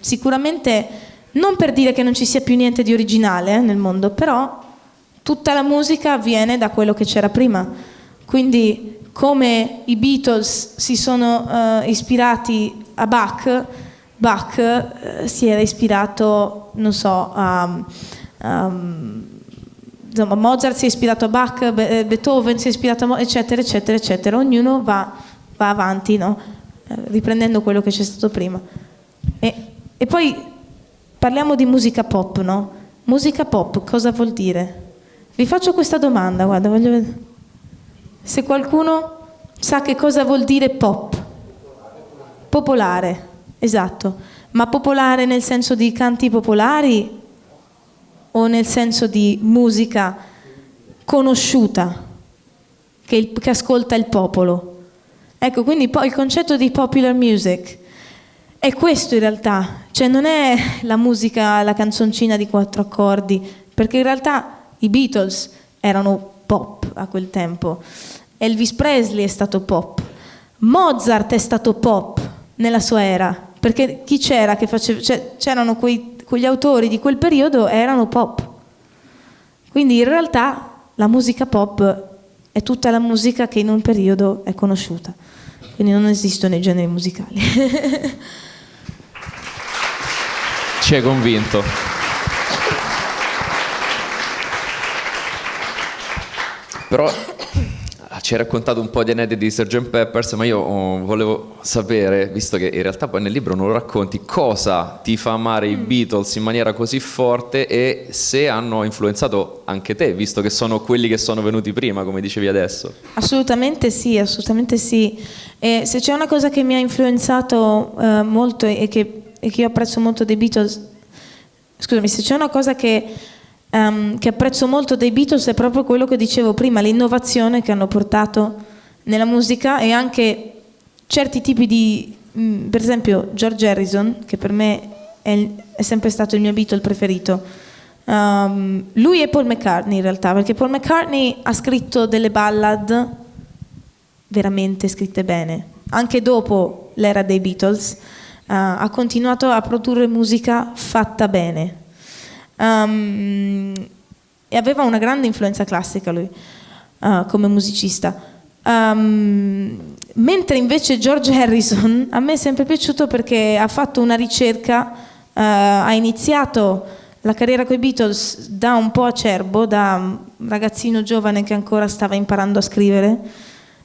Speaker 2: sicuramente, non per dire che non ci sia più niente di originale nel mondo, però tutta la musica viene da quello che c'era prima. Quindi come i Beatles si sono ispirati a Bach si era ispirato, non so, insomma, Mozart si è ispirato a Bach, Beethoven si è ispirato a eccetera, eccetera, eccetera. Ognuno va avanti, no? Riprendendo quello che c'è stato prima. E poi parliamo di musica pop, no? Musica pop cosa vuol dire? Vi faccio questa domanda, guarda, voglio vedere. Se qualcuno sa che cosa vuol dire pop. Popolare, esatto. Ma popolare nel senso di canti popolari o nel senso di musica conosciuta che ascolta il popolo? Ecco, quindi poi il concetto di popular music è questo in realtà, cioè non è la musica, la canzoncina di 4 accordi, perché in realtà i Beatles erano pop a quel tempo, Elvis Presley è stato pop, Mozart è stato pop nella sua era, perché chi c'era che faceva, cioè, c'erano quegli autori di quel periodo erano pop. Quindi in realtà la musica pop è tutta la musica che in un periodo è conosciuta, quindi non esistono i generi musicali.
Speaker 3: Ci hai convinto. Però ci hai raccontato un po' di aneddoti di Sgt. Peppers, ma io volevo sapere, visto che in realtà poi nel libro non lo racconti, cosa ti fa amare i Beatles in maniera così forte e se hanno influenzato anche te, visto che sono quelli che sono venuti prima, come dicevi adesso.
Speaker 2: Assolutamente sì, assolutamente sì. E se c'è una cosa che mi ha influenzato molto e che io apprezzo molto dei Beatles, scusami, se c'è una cosa che apprezzo molto dei Beatles è proprio quello che dicevo prima, l'innovazione che hanno portato nella musica e anche certi tipi di, per esempio George Harrison, che per me è sempre stato il mio Beatle preferito. Lui e Paul McCartney in realtà, perché Paul McCartney ha scritto delle ballad veramente scritte bene, anche dopo l'era dei Beatles. Ha continuato a produrre musica fatta bene e aveva una grande influenza classica lui come musicista, mentre invece George Harrison a me è sempre piaciuto perché ha fatto una ricerca, ha iniziato la carriera con i Beatles da un po' acerbo, da un ragazzino giovane che ancora stava imparando a scrivere.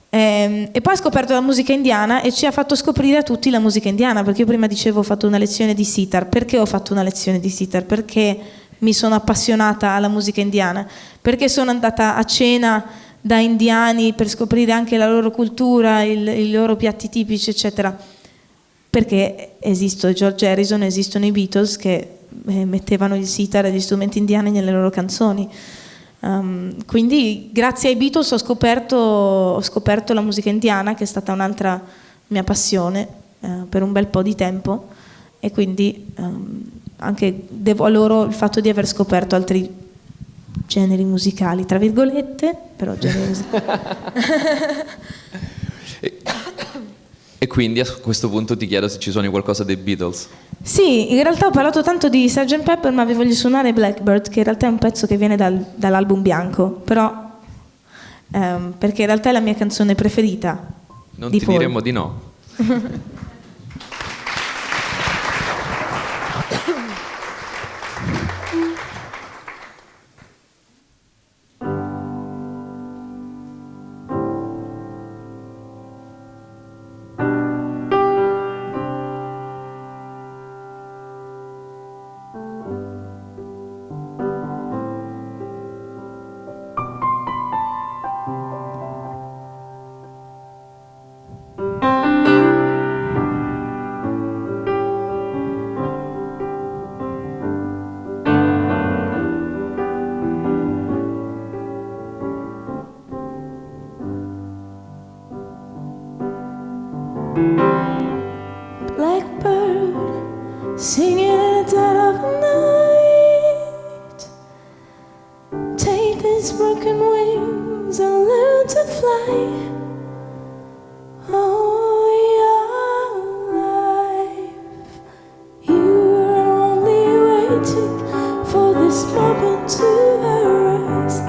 Speaker 2: E poi ha scoperto la musica indiana e ci ha fatto scoprire a tutti la musica indiana, perché io prima dicevo ho fatto una lezione di sitar. Perché ho fatto una lezione di sitar? Perché mi sono appassionata alla musica indiana, perché sono andata a cena da indiani per scoprire anche la loro cultura, i loro piatti tipici, eccetera, perché esiste George Harrison, esistono i Beatles che mettevano il sitar e gli strumenti indiani nelle loro canzoni. Quindi grazie ai Beatles ho scoperto la musica indiana, che è stata un'altra mia passione per un bel po' di tempo, e quindi anche devo a loro il fatto di aver scoperto altri generi musicali, tra virgolette, però generi musicali.
Speaker 3: E quindi a questo punto ti chiedo se ci suoni qualcosa dei Beatles.
Speaker 2: Sì, in realtà ho parlato tanto di Sgt. Pepper, ma vi voglio suonare Blackbird, che in realtà è un pezzo che viene dall'album bianco, però perché in realtà è la mia canzone preferita.
Speaker 3: Non
Speaker 2: di
Speaker 3: ti
Speaker 2: Paul.
Speaker 3: diremmo di no.
Speaker 2: Blackbird singing in the dead of night. Take these broken wings and learn to fly. All your life, you were only waiting for this moment to arise.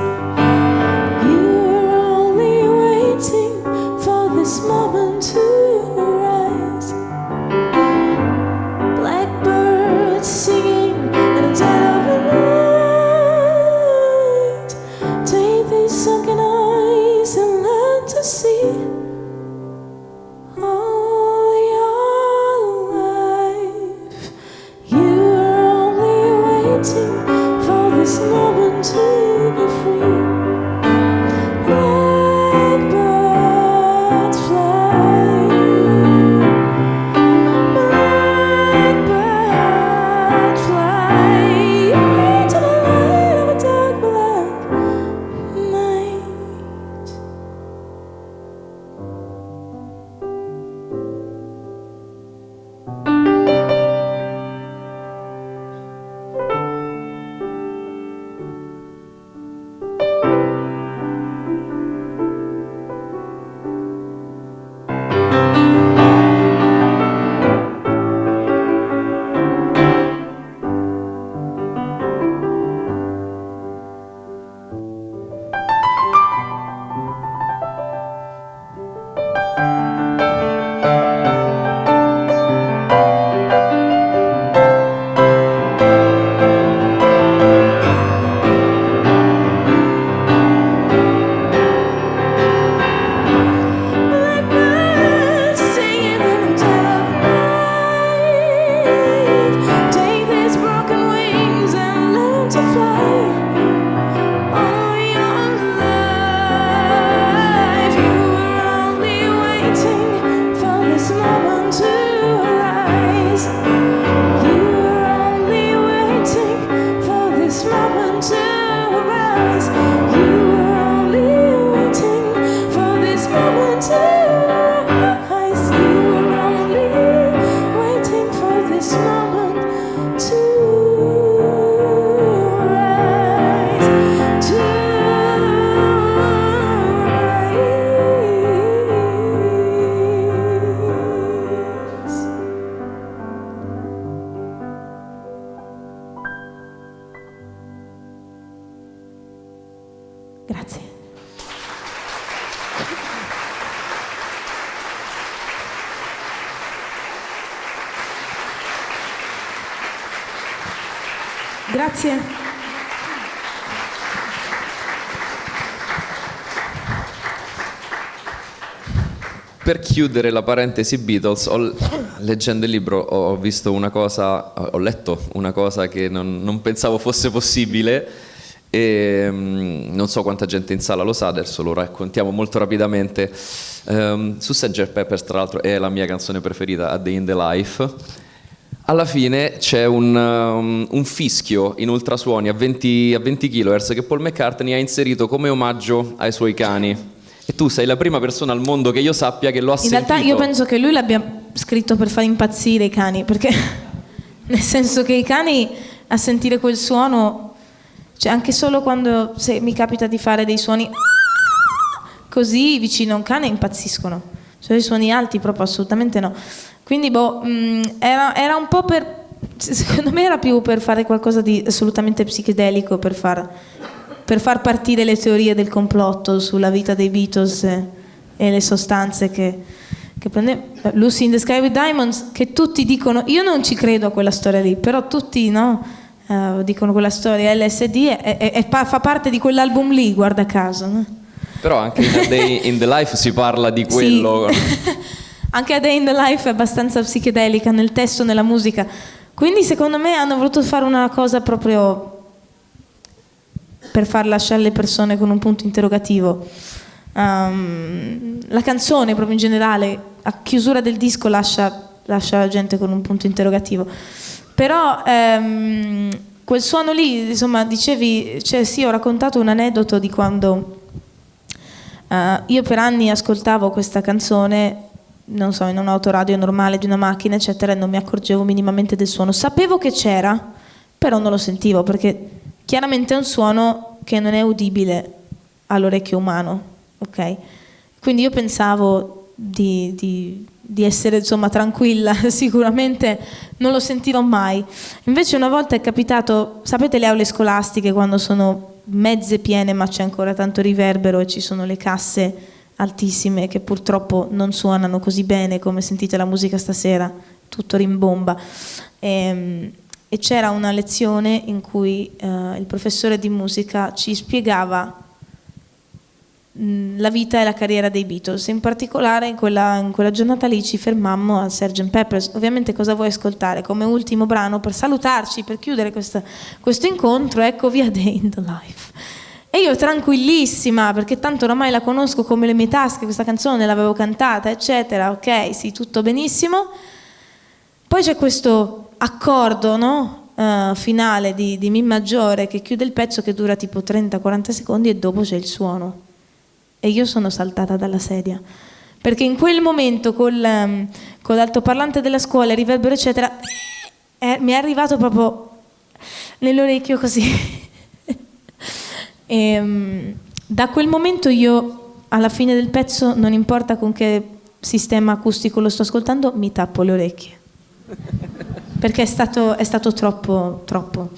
Speaker 2: You were only waiting for this moment to arise. Blackbird singing in the dead of the night. Take these sunken eyes and learn to see. All your life, you were only waiting for this moment to be free. Blackbird fly, blackbird fly into the light of a dark black night. Blackbird singing in the dead of night. Take these broken wings and learn to fly. All your life, you were only waiting for this moment to arise. You were only waiting for this moment to arise. You were only waiting for this moment to arise. You were only waiting for this moment to rise. To rise. Grazie. Grazie.
Speaker 3: Per chiudere la parentesi Beatles, leggendo il libro ho visto una cosa, ho letto una cosa che non pensavo fosse possibile e non so quanta gente in sala lo sa, adesso lo raccontiamo molto rapidamente. Su Sgt. Pepper's, tra l'altro, è la mia canzone preferita, A Day in the Life. Alla fine c'è un fischio in ultrasuoni a 20 kHz che Paul McCartney ha inserito come omaggio ai suoi cani. E tu sei la prima persona al mondo che io sappia che lo ha
Speaker 2: In
Speaker 3: sentito.
Speaker 2: realtà io penso che lui l'abbia scritto per far impazzire i cani, perché nel senso che i cani a sentire quel suono, cioè anche solo quando se mi capita di fare dei suoni così vicino a un cane impazziscono, cioè i suoni alti proprio assolutamente no. Quindi era un po' secondo me era più per fare qualcosa di assolutamente psichedelico, per far partire le teorie del complotto sulla vita dei Beatles e le sostanze che prende Lucy in the Sky with Diamonds, che tutti dicono, io non ci credo a quella storia lì, però tutti dicono quella storia LSD e fa parte di quell'album lì, guarda caso, no?
Speaker 3: Però anche in A Day in the Life si parla di quello.
Speaker 2: Sì. Anche A Day in the Life è abbastanza psichedelica nel testo, nella musica, quindi secondo me hanno voluto fare una cosa proprio per far lasciare le persone con un punto interrogativo. La canzone proprio in generale a chiusura del disco lascia la gente con un punto interrogativo, però quel suono lì, insomma, dicevi, cioè sì, ho raccontato un aneddoto di quando io per anni ascoltavo questa canzone non so, in un autoradio normale di una macchina, eccetera, e non mi accorgevo minimamente del suono. Sapevo che c'era, però non lo sentivo, perché chiaramente è un suono che non è udibile all'orecchio umano, ok? Quindi io pensavo di essere, insomma, tranquilla, sicuramente non lo sentirò mai. Invece una volta è capitato, sapete le aule scolastiche quando sono mezze piene ma c'è ancora tanto riverbero e ci sono le casse altissime che purtroppo non suonano così bene come sentite la musica stasera, tutto rimbomba. E c'era una lezione in cui il professore di musica ci spiegava la vita e la carriera dei Beatles. In particolare in quella giornata lì ci fermammo al Sgt. Pepper's. Ovviamente cosa vuoi ascoltare? Come ultimo brano per salutarci, per chiudere questo incontro, ecco Via Day in the Life. E io tranquillissima, perché tanto oramai la conosco come le mie tasche, questa canzone l'avevo cantata, eccetera, ok, sì, tutto benissimo. Poi c'è questo accordo, no? Finale di Mi maggiore che chiude il pezzo, che dura tipo 30-40 secondi, e dopo c'è il suono. E io sono saltata dalla sedia, perché in quel momento con l'altoparlante della scuola, il riverbero eccetera, mi è arrivato proprio nell'orecchio così. Da quel momento io, alla fine del pezzo, non importa con che sistema acustico lo sto ascoltando, mi tappo le orecchie, perché è stato troppo.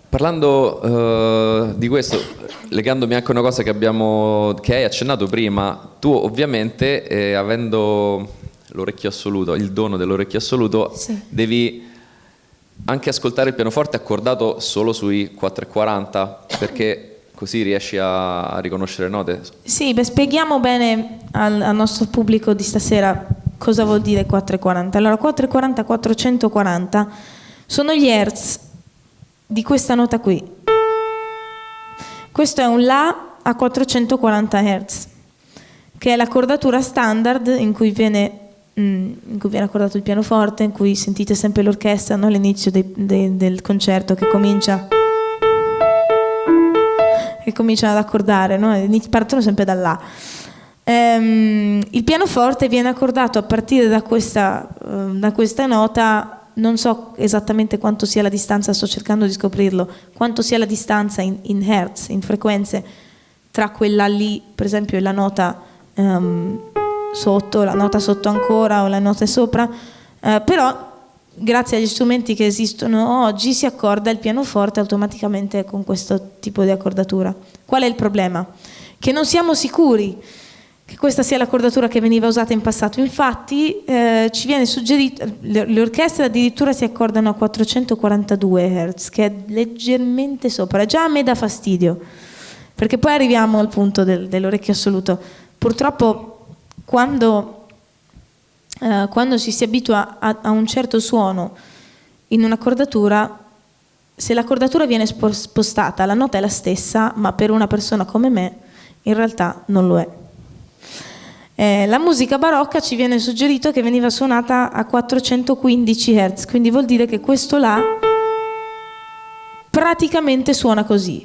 Speaker 3: Parlando di questo, legandomi anche a una cosa che hai accennato prima, tu ovviamente, avendo l'orecchio assoluto, il dono dell'orecchio assoluto,
Speaker 2: sì,
Speaker 3: devi anche ascoltare il pianoforte accordato solo sui 440, perché così riesci a riconoscere le note.
Speaker 2: Sì, spieghiamo bene al nostro pubblico di stasera cosa vuol dire 440. Allora, 440, 440 sono gli hertz di questa nota qui. Questo è un La a 440 Hz, che è l'accordatura standard in cui viene accordato il pianoforte, in cui sentite sempre l'orchestra, no? All'inizio del concerto che comincia ad accordare, no? Partono sempre da là. Il pianoforte viene accordato a partire da questa nota. Non so esattamente quanto sia la distanza, sto cercando di scoprirlo, quanto sia la distanza in hertz, in frequenze, tra quella lì, per esempio, e la nota sotto, la nota sotto ancora o la nota sopra, però grazie agli strumenti che esistono oggi si accorda il pianoforte automaticamente con questo tipo di accordatura. Qual è il problema? Che non siamo sicuri che questa sia l'accordatura che veniva usata in passato. Infatti ci viene suggerito, le orchestre addirittura si accordano a 442 Hz, che è leggermente sopra. Già a me dà fastidio, perché poi arriviamo al punto dell'orecchio assoluto. Purtroppo quando ci si abitua a un certo suono in un'accordatura, se l'accordatura viene spostata, la nota è la stessa, ma per una persona come me in realtà non lo è. La musica barocca ci viene suggerito che veniva suonata a 415 Hz, quindi vuol dire che questo La praticamente suona così.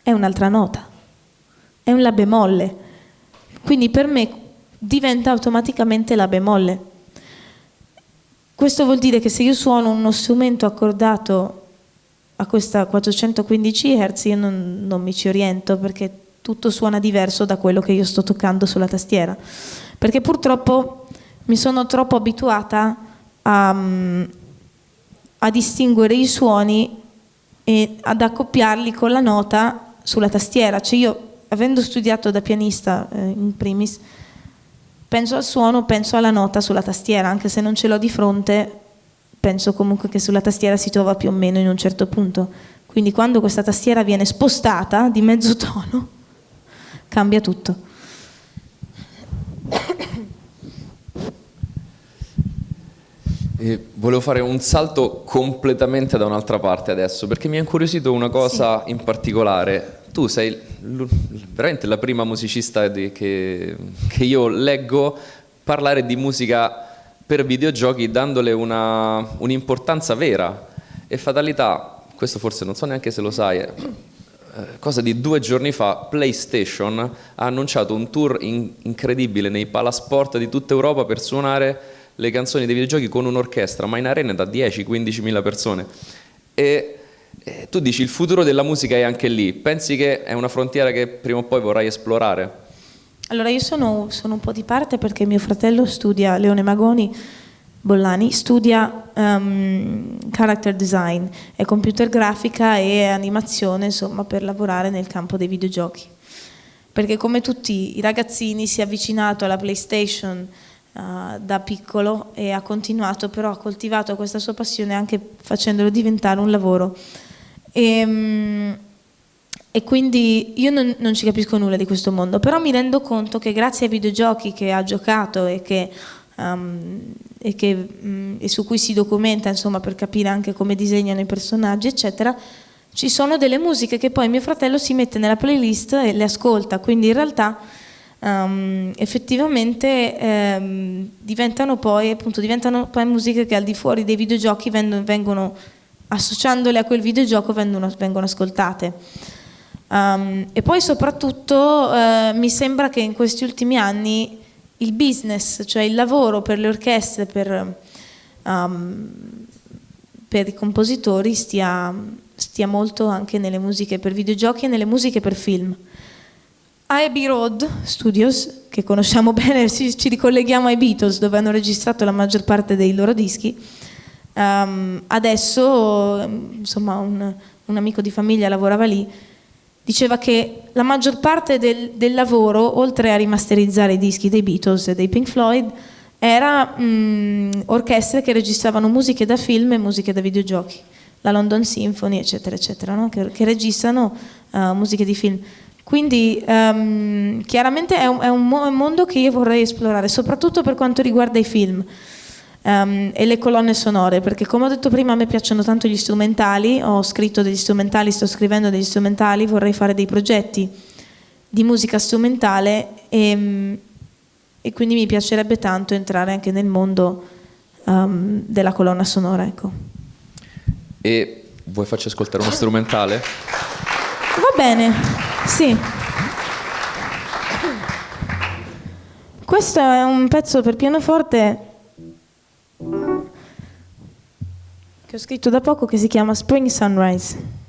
Speaker 2: È un'altra nota, è un La bemolle, quindi per me diventa automaticamente La bemolle. Questo vuol dire che se io suono uno strumento accordato a questa 415 Hz io non mi ci oriento, perché tutto suona diverso da quello che io sto toccando sulla tastiera, perché purtroppo mi sono troppo abituata a distinguere i suoni e ad accoppiarli con la nota sulla tastiera. Cioè io, avendo studiato da pianista in primis, penso al suono, penso alla nota sulla tastiera, anche se non ce l'ho di fronte, penso comunque che sulla tastiera si trova più o meno in un certo punto. Quindi quando questa tastiera viene spostata di mezzo tono, cambia tutto.
Speaker 3: Volevo fare un salto completamente da un'altra parte adesso, perché mi ha incuriosito una cosa in particolare. Tu sei veramente la prima musicista che io leggo parlare di musica per videogiochi dandole un'importanza vera. E fatalità, questo forse non so neanche se lo sai, cosa di 2 giorni fa, PlayStation ha annunciato un tour incredibile nei palasport di tutta Europa per suonare le canzoni dei videogiochi con un'orchestra, ma in arene da 10-15 mila persone. E tu dici il futuro della musica è anche lì, pensi che è una frontiera che prima o poi vorrai esplorare?
Speaker 2: Allora io sono un po' di parte perché mio fratello studia, Leone Magoni Bollani, studia character design, è computer grafica e animazione, insomma, per lavorare nel campo dei videogiochi. Perché come tutti i ragazzini si è avvicinato alla PlayStation da piccolo e ha continuato, però ha coltivato questa sua passione anche facendolo diventare un lavoro. E quindi io non ci capisco nulla di questo mondo, però mi rendo conto che grazie ai videogiochi che ha giocato e su cui si documenta, insomma, per capire anche come disegnano i personaggi, eccetera, ci sono delle musiche che poi mio fratello si mette nella playlist e le ascolta, quindi in realtà effettivamente diventano poi musiche che al di fuori dei videogiochi vengono associandole a quel videogioco vengono ascoltate. E poi soprattutto mi sembra che in questi ultimi anni il business, cioè il lavoro per le orchestre, per i compositori stia molto anche nelle musiche per videogiochi e nelle musiche per film. Abbey Road Studios, che conosciamo bene, ci ricolleghiamo ai Beatles, dove hanno registrato la maggior parte dei loro dischi. Adesso, insomma, un amico di famiglia lavorava lì, diceva che la maggior parte del lavoro, oltre a rimasterizzare i dischi dei Beatles e dei Pink Floyd, era orchestre che registravano musiche da film e musiche da videogiochi, la London Symphony, eccetera, eccetera, no? che registrano musiche di film. Quindi chiaramente è un mondo che io vorrei esplorare, soprattutto per quanto riguarda i film e le colonne sonore, perché come ho detto prima a me piacciono tanto gli strumentali, ho scritto degli strumentali, sto scrivendo degli strumentali, vorrei fare dei progetti di musica strumentale e quindi mi piacerebbe tanto entrare anche nel mondo della colonna sonora, ecco.
Speaker 3: E vuoi farci ascoltare uno strumentale?
Speaker 2: Va bene, sì. Questo è un pezzo per pianoforte che ho scritto da poco, che si chiama Spring Sunrise.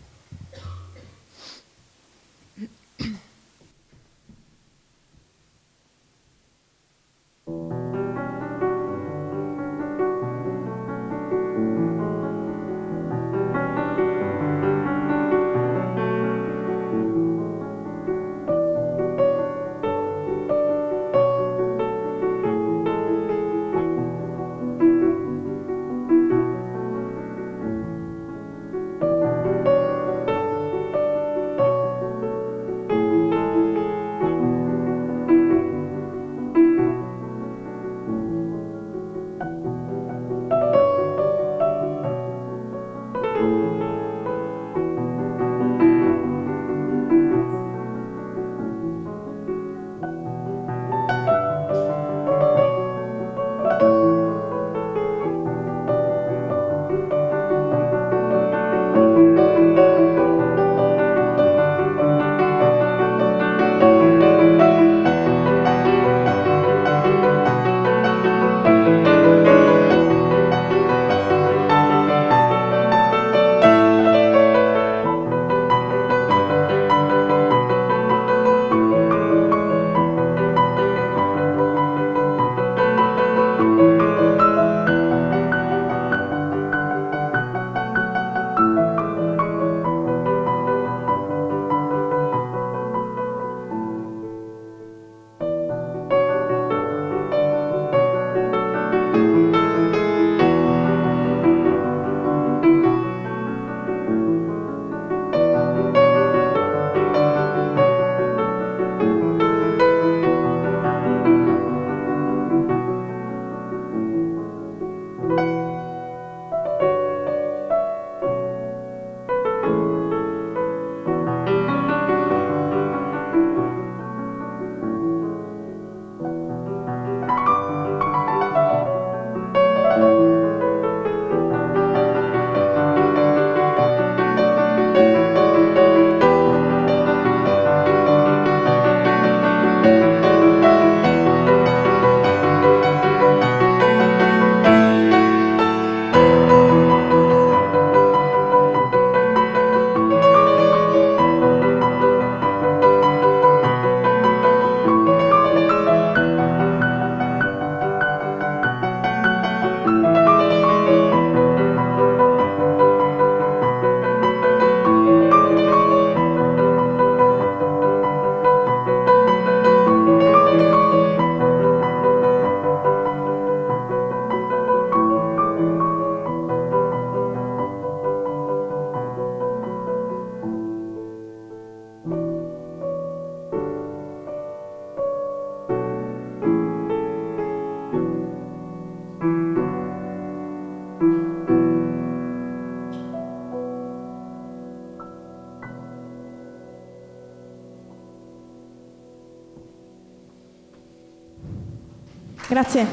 Speaker 2: Grazie.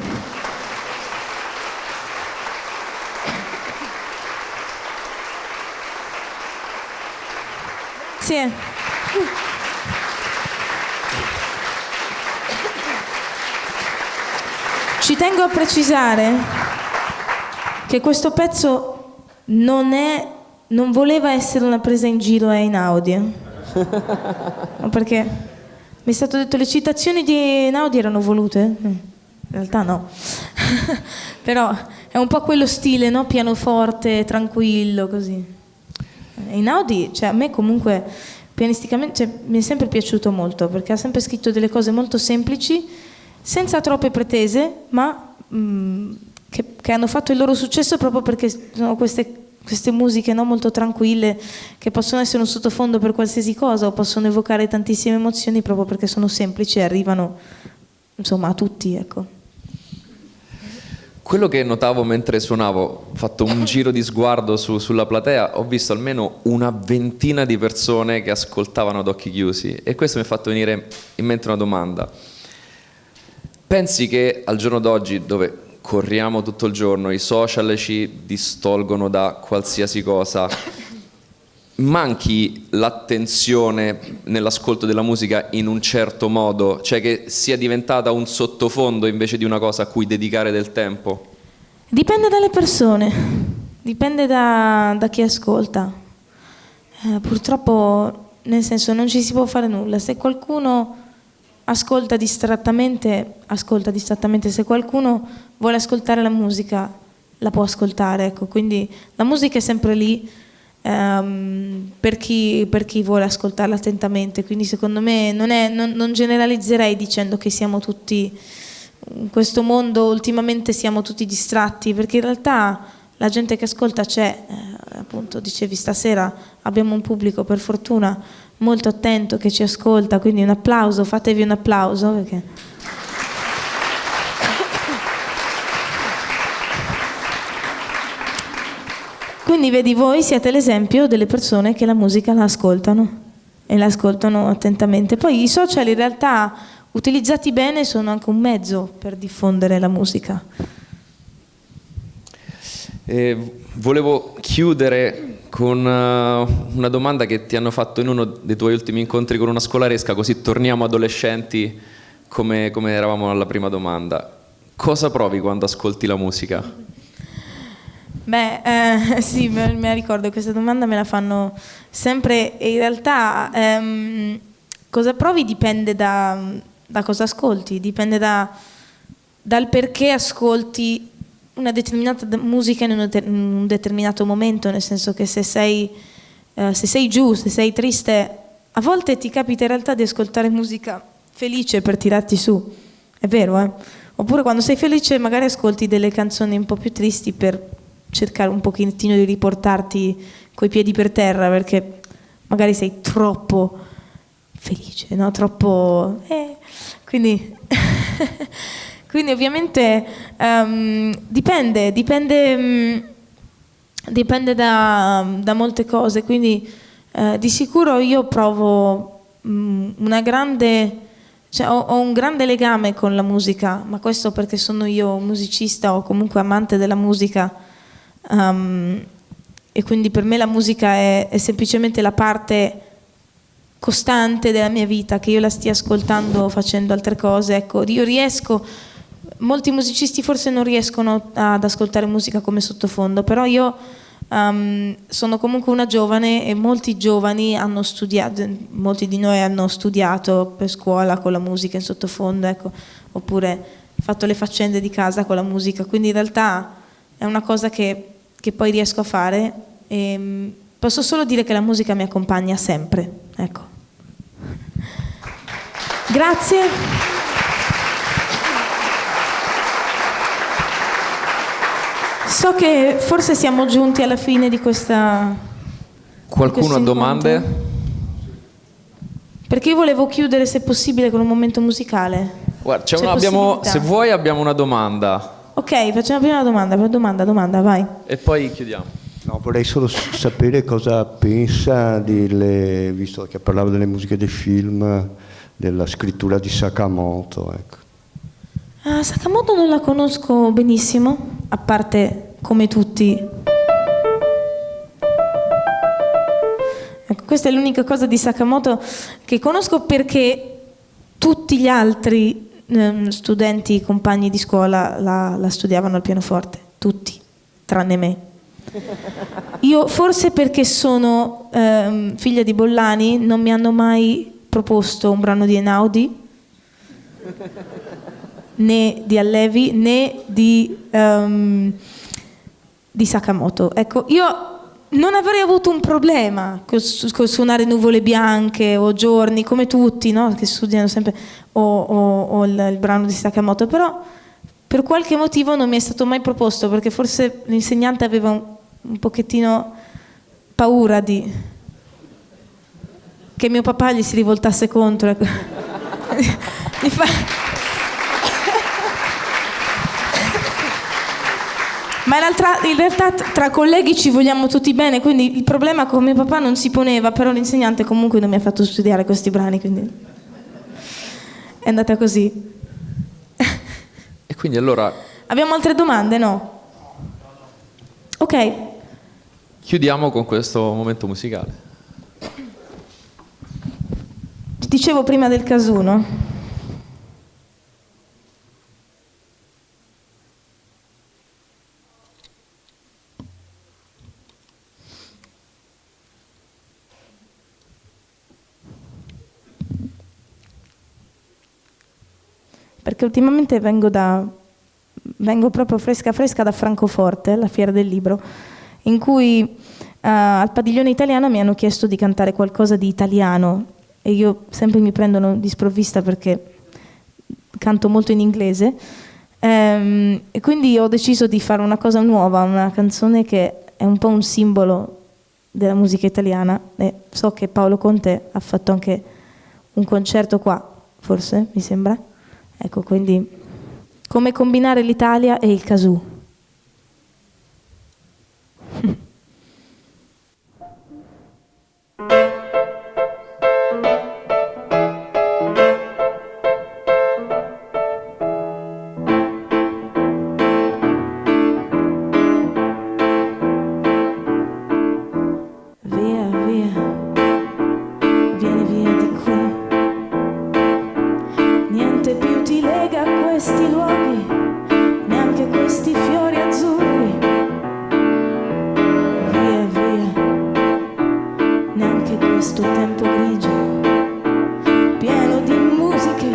Speaker 2: Grazie. Ci tengo a precisare che questo pezzo non voleva essere una presa in giro a Einaudi. No, perché mi è stato detto le citazioni di Einaudi erano volute? In realtà no. Però è un po' quello stile, no? Pianoforte, tranquillo, così. Einaudi, cioè a me comunque pianisticamente, cioè, mi è sempre piaciuto molto, perché ha sempre scritto delle cose molto semplici, senza troppe pretese, ma che hanno fatto il loro successo proprio perché sono queste musiche, no? Molto tranquille, che possono essere un sottofondo per qualsiasi cosa o possono evocare tantissime emozioni proprio perché sono semplici e arrivano, insomma, a tutti, ecco.
Speaker 3: Quello che notavo mentre suonavo, ho fatto un giro di sguardo sulla platea, ho visto almeno una ventina di persone che ascoltavano ad occhi chiusi, e questo mi ha fatto venire in mente una domanda. Pensi che al giorno d'oggi, dove corriamo tutto il giorno, i social ci distolgono da qualsiasi cosa, manchi l'attenzione nell'ascolto della musica in un certo modo, cioè che sia diventata un sottofondo invece di una cosa a cui dedicare del tempo?
Speaker 2: Dipende dalle persone, dipende da chi ascolta. Purtroppo, nel senso, non ci si può fare nulla. Se qualcuno ascolta distrattamente, se qualcuno vuole ascoltare la musica, la può ascoltare, ecco. Quindi la musica è sempre lì. Per chi vuole ascoltarla attentamente, quindi secondo me non generalizzerei dicendo che siamo tutti in questo mondo, ultimamente siamo tutti distratti, perché in realtà la gente che ascolta c'è, appunto dicevi stasera abbiamo un pubblico per fortuna molto attento che ci ascolta, quindi un applauso, fatevi un applauso perché... Quindi vedi, voi siete l'esempio delle persone che la musica la ascoltano e la ascoltano attentamente. Poi i social in realtà utilizzati bene sono anche un mezzo per diffondere la musica.
Speaker 3: Volevo chiudere con una domanda che ti hanno fatto in uno dei tuoi ultimi incontri con una scolaresca, così torniamo adolescenti come eravamo alla prima domanda. Cosa provi quando ascolti la musica?
Speaker 2: Beh, sì, me la ricordo, questa domanda me la fanno sempre e in realtà cosa provi dipende da cosa ascolti, dipende dal perché ascolti una determinata musica in un determinato momento, nel senso che se sei giù, se sei triste, a volte ti capita in realtà di ascoltare musica felice per tirarti su, è vero, eh? Oppure quando sei felice magari ascolti delle canzoni un po' più tristi per cercare un pochettino di riportarti coi piedi per terra, perché magari sei troppo felice, no? Troppo... Quindi ovviamente dipende da molte cose, quindi di sicuro io provo ho un grande legame con la musica, ma questo perché sono io musicista o comunque amante della musica. E quindi per me la musica è semplicemente la parte costante della mia vita, che io la stia ascoltando facendo altre cose. Ecco, io riesco, molti musicisti forse non riescono ad ascoltare musica come sottofondo, però io sono comunque una giovane e molti giovani hanno studiato, molti di noi hanno studiato per scuola con la musica in sottofondo, ecco, oppure fatto le faccende di casa con la musica, quindi in realtà è una cosa che poi riesco a fare e posso solo dire che la musica mi accompagna sempre, ecco. Grazie. So che forse siamo giunti alla fine di questa.
Speaker 3: Qualcuno ha domande?
Speaker 2: Perché io volevo chiudere, se possibile, con un momento musicale.
Speaker 3: Guarda, se vuoi abbiamo una domanda.
Speaker 2: Ok, facciamo prima la domanda, vai.
Speaker 3: E poi chiudiamo.
Speaker 4: No, vorrei solo sapere cosa pensa, visto che parlava delle musiche dei film, della scrittura di Sakamoto. Ecco.
Speaker 2: Sakamoto non la conosco benissimo, a parte come tutti. Ecco, questa è l'unica cosa di Sakamoto che conosco, perché tutti gli altri studenti, compagni di scuola la studiavano al pianoforte, tutti, tranne me. Io forse perché sono figlia di Bollani non mi hanno mai proposto un brano di Einaudi, né di Allevi, né di Sakamoto. Ecco, io non avrei avuto un problema col suonare Nuvole Bianche o Giorni, come tutti, no? Che studiano sempre, o il brano di Sakamoto, però per qualche motivo non mi è stato mai proposto, perché forse l'insegnante aveva un pochettino paura che mio papà gli si rivoltasse contro. Ecco. Ma in realtà tra colleghi ci vogliamo tutti bene, quindi il problema con mio papà non si poneva, però l'insegnante comunque non mi ha fatto studiare questi brani, quindi è andata così.
Speaker 3: E quindi allora
Speaker 2: Abbiamo altre domande, no? Ok.
Speaker 3: chiudiamo con questo momento musicale.
Speaker 2: Dicevo prima del casuno. Perché ultimamente vengo proprio fresca da Francoforte, la fiera del libro, in cui al padiglione italiano mi hanno chiesto di cantare qualcosa di italiano e io sempre mi prendono di sprovvista perché canto molto in inglese, e quindi ho deciso di fare una cosa nuova, una canzone che è un po' un simbolo della musica italiana, e so che Paolo Conte ha fatto anche un concerto qua, forse, mi sembra. Ecco, quindi come combinare l'Italia e il casù. Via, via, vieni via di qui. Niente più ti lega a questi luoghi, neanche questi fiori azzurri. Via, via, neanche questo tempo grigio, pieno di musiche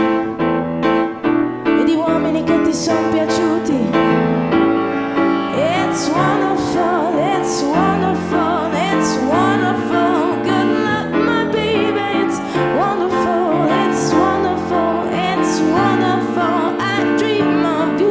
Speaker 2: e di uomini che ti sono piaciuti. It's wonderful, it's wonderful, it's wonderful. Good luck, my baby, it's wonderful, it's wonderful, it's wonderful. I dream of you.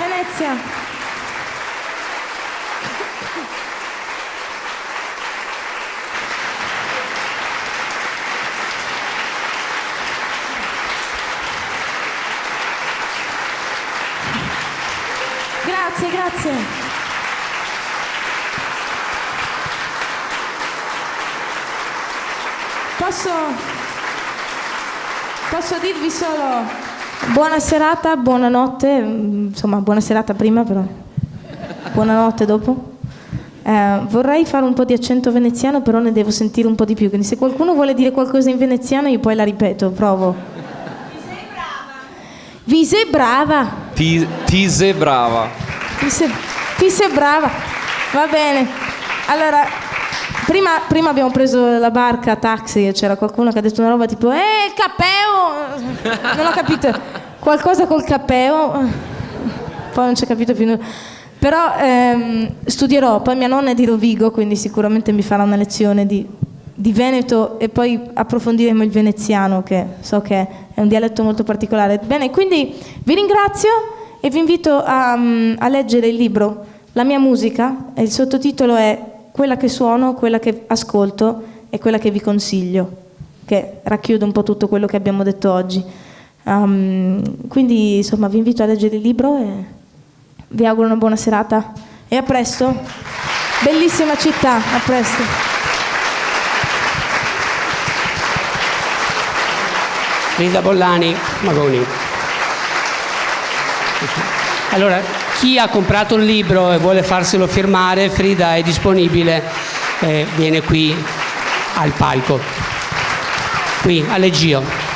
Speaker 2: Venezia. Grazie. Posso dirvi solo buona serata, buonanotte, insomma buona serata prima però, buonanotte dopo. Vorrei fare un po' di accento veneziano, però ne devo sentire un po' di più, quindi se qualcuno vuole dire qualcosa in veneziano io poi la ripeto, provo. Vi sei brava.
Speaker 3: Ti sei brava.
Speaker 2: Ti sei brava. Va bene. Allora, prima abbiamo preso la barca, taxi, e c'era qualcuno che ha detto una roba tipo il capeo. Non ho capito. Qualcosa col capeo. Poi non ci ho capito più nulla. Però studierò, poi mia nonna è di Rovigo, quindi sicuramente mi farà una lezione di Veneto e poi approfondiremo il veneziano, che so che è un dialetto molto particolare. Bene, quindi vi ringrazio e vi invito a leggere il libro La mia musica, e il sottotitolo è Quella che suono, quella che ascolto e quella che vi consiglio, che racchiude un po' tutto quello che abbiamo detto oggi. Quindi insomma vi invito a leggere il libro e vi auguro una buona serata e a presto. Bellissima città, a presto.
Speaker 1: Frida Bollani, Magoni. Allora, chi ha comprato il libro e vuole farselo firmare, Frida è disponibile, viene qui al palco, qui all'Egio.